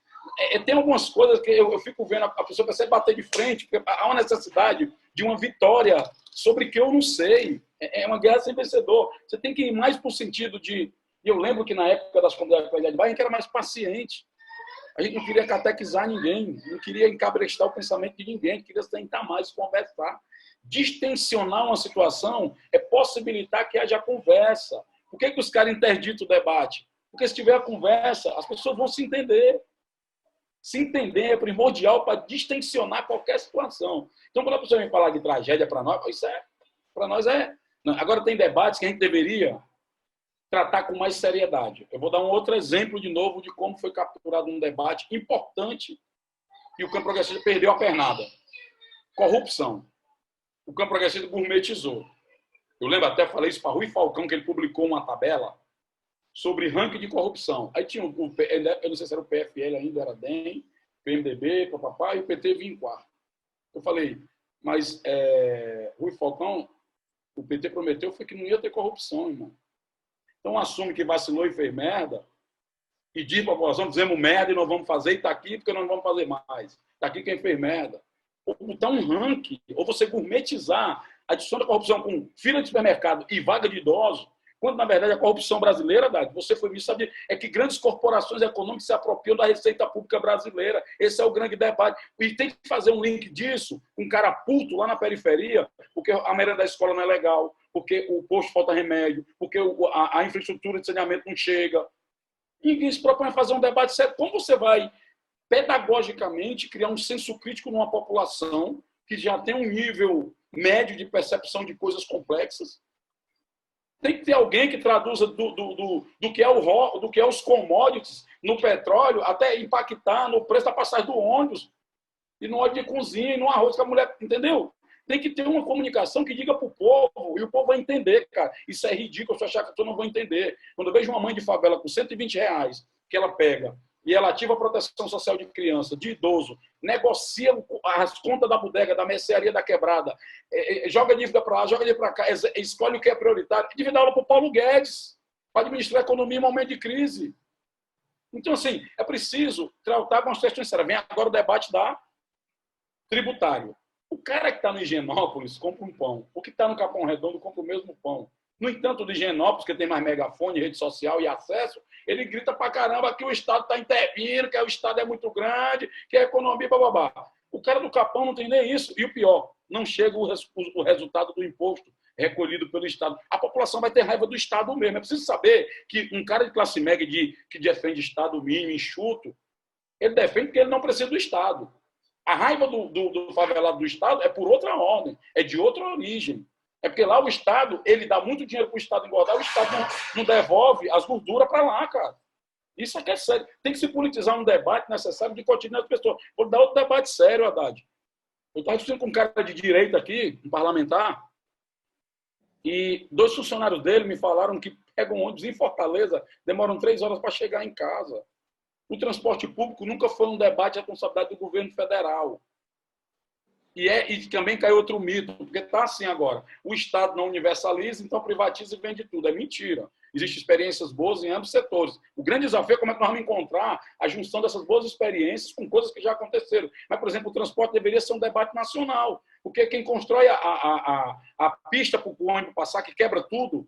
Speaker 2: tem algumas coisas que eu fico vendo, a pessoa percebe bater de frente, porque há uma necessidade de uma vitória sobre que eu não sei. É uma guerra sem vencedor. Você tem que ir mais para o sentido de... Eu lembro que na época das comunidades de bairro, a gente era mais paciente. A gente não queria catequizar ninguém, não queria encabrestar o pensamento de ninguém, queria sentar mais, conversar. Distensionar uma situação é possibilitar que haja conversa. Por que os caras interditam o debate? Porque se tiver a conversa, as pessoas vão se entender. Se entender é primordial para distensionar qualquer situação. Então, quando a pessoa vem falar de tragédia para nós, isso para nós é... Agora, tem debates que a gente deveria tratar com mais seriedade. Eu vou dar um outro exemplo de novo de como foi capturado um debate importante e o campo progressista perdeu a pernada. Corrupção. O campo progressista gourmetizou. Eu lembro até, falei isso para Rui Falcão, que ele publicou uma tabela sobre ranking de corrupção. Aí tinha eu não sei se era o PFL ainda, era DEM, PMDB, papapá, e o PT vinha em quarto. Eu falei, mas Rui Falcão, o PT prometeu foi que não ia ter corrupção, irmão. Então assume que vacilou e fez merda e diz para a população, dizemos merda e não vamos fazer, e está aqui porque nós não vamos fazer mais. Está aqui quem fez merda. Ou botar um ranking, ou você gourmetizar a adição da corrupção com fila de supermercado e vaga de idosos, quando, na verdade, a corrupção brasileira, você foi visto, sabe, é que grandes corporações econômicas se apropriam da receita pública brasileira. Esse é o grande debate. E tem que fazer um link disso com um cara puto lá na periferia, porque a merenda da escola não é legal, porque o posto falta remédio, porque a infraestrutura de saneamento não chega. Ninguém se propõe a fazer um debate sério. Como você vai, pedagogicamente, criar um senso crítico numa população que já tem um nível médio de percepção de coisas complexas? Tem que ter alguém que traduza do que é os commodities no petróleo até impactar no preço da passagem do ônibus e no óleo de cozinha e no arroz que a mulher... Entendeu? Tem que ter uma comunicação que diga para o povo e o povo vai entender, cara. Isso é ridículo, se eu achar que eu não vou entender. Quando eu vejo uma mãe de favela com R$120 que ela pega e ela ativa a proteção social de criança, de idoso, negocia as contas da bodega, da mercearia da quebrada, joga dívida para lá, joga dívida para cá, escolhe o que é prioritário, e divide aula para o Paulo Guedes, para administrar a economia em momento de crise. Então, assim, é preciso tratar com as questões sérias. Vem agora o debate da tributário. O cara que está no Higienópolis compra um pão. O que está no Capão Redondo compra o mesmo pão. No entanto, do Higienópolis, que tem mais megafone, rede social e acesso, ele grita pra caramba que o Estado está intervindo, que o Estado é muito grande, que a economia, bababá. O cara do Capão não tem nem isso. E o pior, não chega o resultado do imposto recolhido pelo Estado. A população vai ter raiva do Estado mesmo. É preciso saber que um cara de classe média que defende Estado mínimo, enxuto, ele defende porque ele não precisa do Estado. A raiva do favelado do Estado é por outra ordem, é de outra origem. É porque lá o Estado, ele dá muito dinheiro para o Estado engordar, o Estado não devolve as gorduras para lá, cara. Isso aqui é sério. Tem que se politizar um debate necessário de cotidiano das pessoas. Vou dar outro debate sério, Haddad. Eu estava discutindo com um cara de direita aqui, um parlamentar, e 2 funcionários dele me falaram que pegam um ônibus em Fortaleza, demoram 3 horas para chegar em casa. O transporte público nunca foi um debate de responsabilidade do governo federal. E também caiu outro mito, porque está assim agora. O Estado não universaliza, então privatiza e vende tudo. É mentira. Existem experiências boas em ambos setores. O grande desafio é como é que nós vamos encontrar a junção dessas boas experiências com coisas que já aconteceram. Mas, por exemplo, o transporte deveria ser um debate nacional, porque quem constrói a pista para o ônibus passar, que quebra tudo,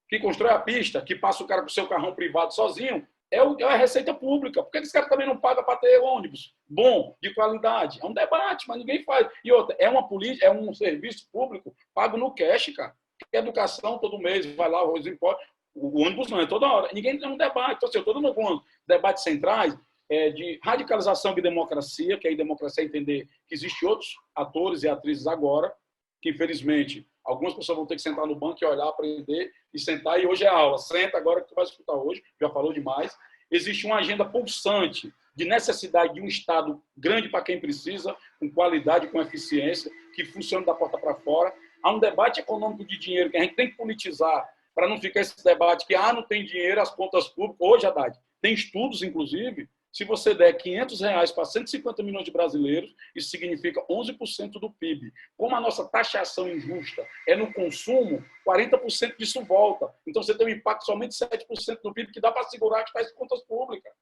Speaker 2: quem constrói a pista, que passa o cara com o seu carrão privado sozinho, é a receita pública. Por que esse cara também não paga para ter ônibus bom, de qualidade? É um debate, mas ninguém faz. E outra, é uma política, é um serviço público pago no cash, cara. Educação todo mês, vai lá, arroz e impostos. O ônibus não é toda hora. Ninguém tem um debate. Então, assim, eu estou dando alguns debates centrais de radicalização e democracia, que aí democracia é entender que existem outros atores e atrizes agora, que infelizmente algumas pessoas vão ter que sentar no banco e olhar, aprender e sentar, e hoje é aula. Senta agora que tu vai escutar hoje, já falou demais. Existe uma agenda pulsante de necessidade de um Estado grande para quem precisa, com qualidade, com eficiência, que funcione da porta para fora. Há um debate econômico de dinheiro que a gente tem que politizar para não ficar esse debate que não tem dinheiro, as contas públicas. Hoje, Haddad, tem estudos, inclusive, Se você der R$500 para 150 milhões de brasileiros, isso significa 11% do PIB. Como a nossa taxação injusta é no consumo, 40% disso volta. Então, você tem um impacto somente de 7% do PIB, que dá para segurar as tais contas públicas.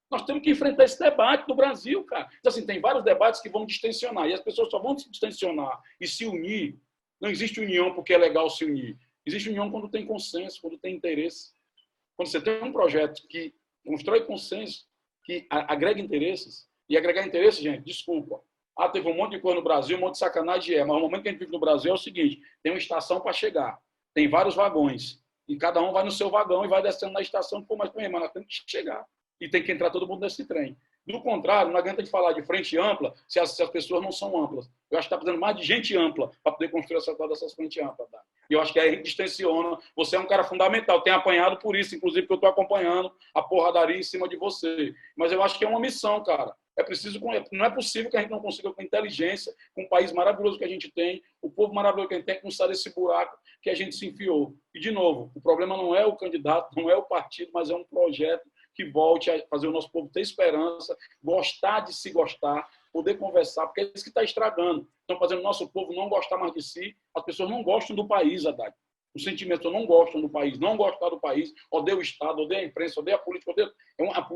Speaker 2: Nós temos que enfrentar esse debate no Brasil, cara. Então, assim, tem vários debates que vão distensionar, e as pessoas só vão se distensionar e se unir. Não existe união porque é legal se unir. Existe união quando tem consenso, quando tem interesse. Quando você tem um projeto que constrói consenso, que agrega interesses, e agregar interesses, gente, desculpa. Teve um monte de coisa no Brasil, um monte de sacanagem, mas o momento que a gente vive no Brasil é o seguinte, tem uma estação para chegar, tem vários vagões, e cada um vai no seu vagão e vai descendo na estação, mas nós temos que chegar, e tem que entrar todo mundo nesse trem. Do contrário, não adianta de falar de frente ampla se as pessoas não são amplas. Eu acho que está precisando mais de gente ampla para poder construir essa tal dessas frentes amplas. Tá? E eu acho que aí a gente distensiona. Você é um cara fundamental, tem apanhado por isso, inclusive, que eu estou acompanhando a porradaria em cima de você. Mas eu acho que é uma missão, cara. Não é possível que a gente não consiga, com inteligência, com o país maravilhoso que a gente tem, o povo maravilhoso que a gente tem, que não sair desse buraco que a gente se enfiou. E, de novo, o problema não é o candidato, não é o partido, mas é um projeto que volte a fazer o nosso povo ter esperança, gostar de se gostar, poder conversar, porque é isso que está estragando. Estão fazendo o nosso povo não gostar mais de si. As pessoas não gostam do país, Haddad. Os sentimentos não gostam do país, não gostam do país, odeia o Estado, odeia a imprensa, odeia a política,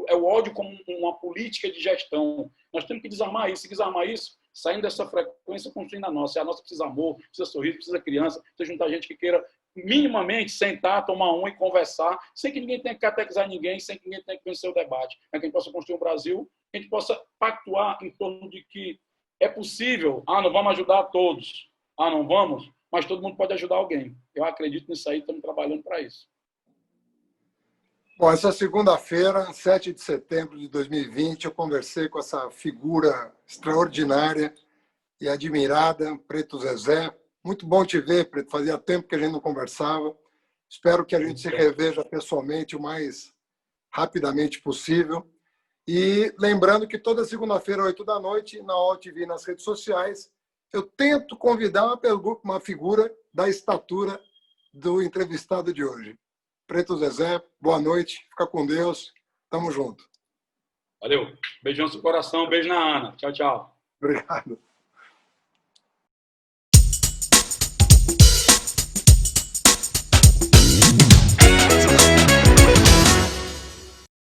Speaker 2: é o ódio como uma política de gestão. Nós temos que desarmar isso. Se desarmar isso, saindo dessa frequência, construindo a nossa. E a nossa precisa amor, precisa sorriso, precisa criança, precisa juntar gente que queira minimamente sentar, tomar um e conversar, sem que ninguém tenha que catequizar ninguém, sem que ninguém tenha que vencer o debate. É que a gente possa construir um Brasil, que a gente possa pactuar em torno de que é possível, não vamos ajudar a todos, não vamos, mas todo mundo pode ajudar alguém. Eu acredito nisso aí, estamos trabalhando para isso.
Speaker 1: Bom, essa segunda-feira, 7 de setembro de 2020, eu conversei com essa figura extraordinária e admirada, Preto Zezé. Muito bom te ver, Preto. Fazia tempo que a gente não conversava. Espero que a gente se reveja pessoalmente o mais rapidamente possível. E lembrando que toda segunda-feira, 8 da noite, na OTV, nas redes sociais, eu tento convidar uma figura da estatura do entrevistado de hoje. Preto Zezé, boa noite. Fica com Deus. Tamo junto.
Speaker 2: Valeu. Beijão no seu coração. Beijo na Ana. Tchau, tchau.
Speaker 1: Obrigado.